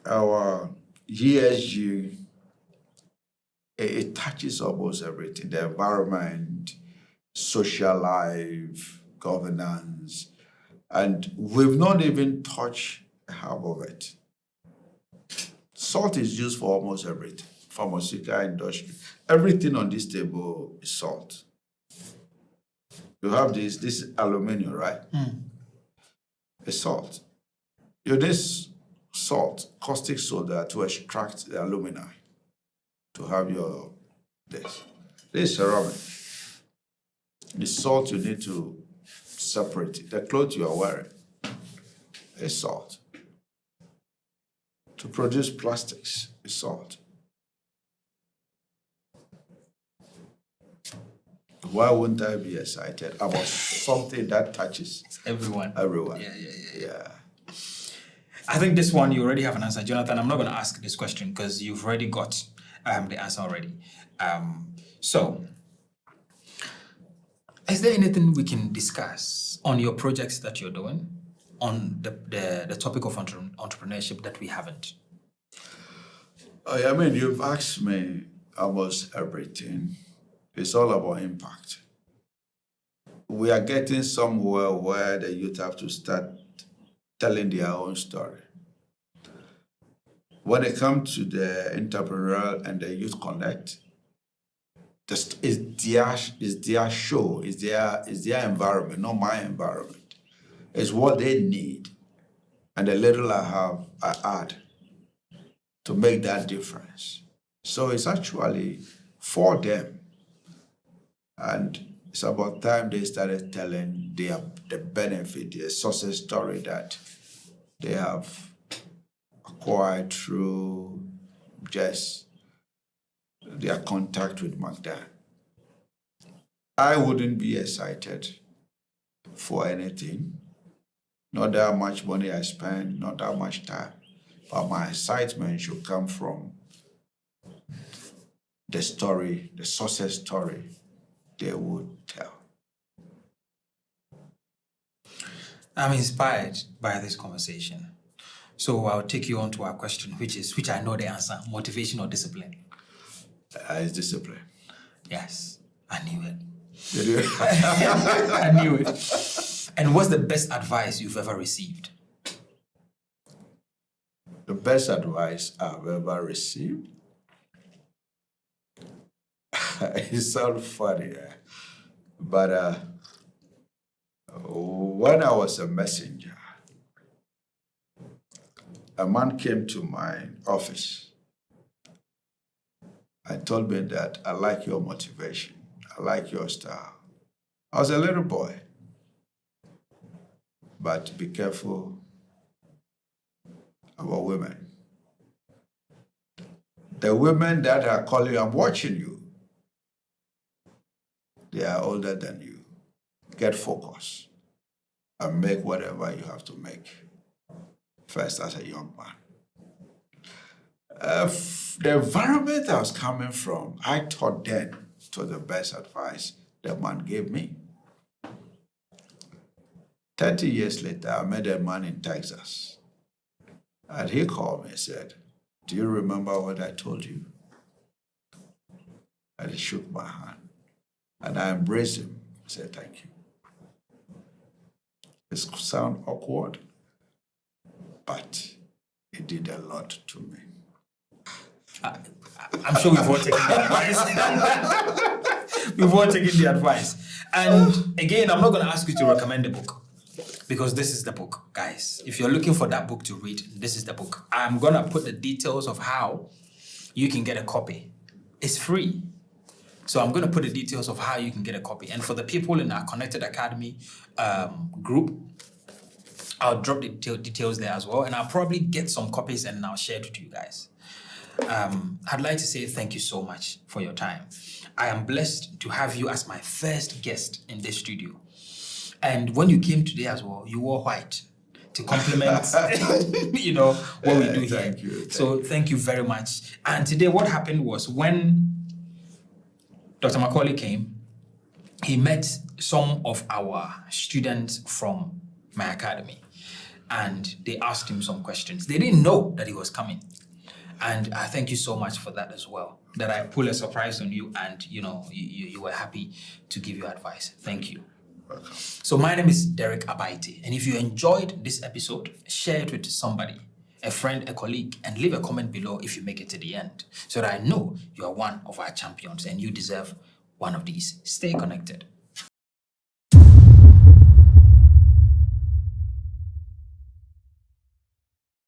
our ESG, it touches almost everything: the environment, social life, governance, and we've not even touched half of it. Salt is used for almost everything. Pharmaceutical industry, everything on this table is salt. You have this aluminum, right? It's salt. You need salt, caustic soda to extract the alumina to have this. This is ceramic. The salt you need to separate it. The clothes you are wearing is salt. To produce plastics is salt. Why wouldn't I be excited about something that touches everyone? Yeah. I think this one you already have an answer, Jonathan. I'm not going to ask this question because you've already got the answer already. So, is there anything we can discuss on your projects that you're doing on the topic of entrepreneurship that we haven't? I mean, you've asked me almost everything. It's all about impact. We are getting somewhere where the youth have to start telling their own story. When it comes to the entrepreneurial and the youth connect, it's their show, it's their environment, not my environment. It's what they need. And the little I have, I add to make that difference. So it's actually for them. And it's about time they started telling the benefit, the success story that they have acquired through just their contact with McDan. I wouldn't be excited for anything, not that much money I spend, not that much time, but my excitement should come from the story, the success story they would tell. I'm inspired by this conversation. So I'll take you on to our question, which I know the answer: motivation or discipline? It's discipline. Yes, I knew it. Did you? I knew it. And what's the best advice you've ever received? The best advice I've ever received? It sounds funny, but when I was a messenger, a man came to my office and told me that I like your motivation, I like your style. I was a little boy, but be careful about women. The women that are calling, I'm watching you. They are older than you. Get focused and make whatever you have to make first as a young man. The environment I was coming from, I thought then it was the best advice the man gave me. 30 years later, I met a man in Texas. And he called me and said, "Do you remember what I told you?" And he shook my hand. And I embraced him. I said, "Thank you." It sounds awkward, but it did a lot to me. I'm sure we've all taken the advice. We've all taken the advice. And again, I'm not going to ask you to recommend the book, because this is the book, guys. If you're looking for that book to read, this is the book. I'm going to put the details of how you can get a copy. It's free. So I'm going to put the details of how you can get a copy. And for the people in our Connected Academy group, I'll drop the details there as well. And I'll probably get some copies and I'll share it with you guys. I'd like to say thank you so much for your time. I am blessed to have you as my first guest in this studio. And when you came today as well, you wore white to complement, what we do here. Thank you. Thank you very much. And today what happened was, when Dr. McKorley came, he met some of our students from my academy, and they asked him some questions. They didn't know that he was coming. And I thank you so much for that as well, that I pulled a surprise on you and, you were happy to give your advice. Thank you. Welcome. So my name is Derek Abaite, and if you enjoyed this episode, share it with somebody, a friend, a colleague, and leave a comment below if you make it to the end, so that I know you are one of our champions and you deserve one of these. Stay connected.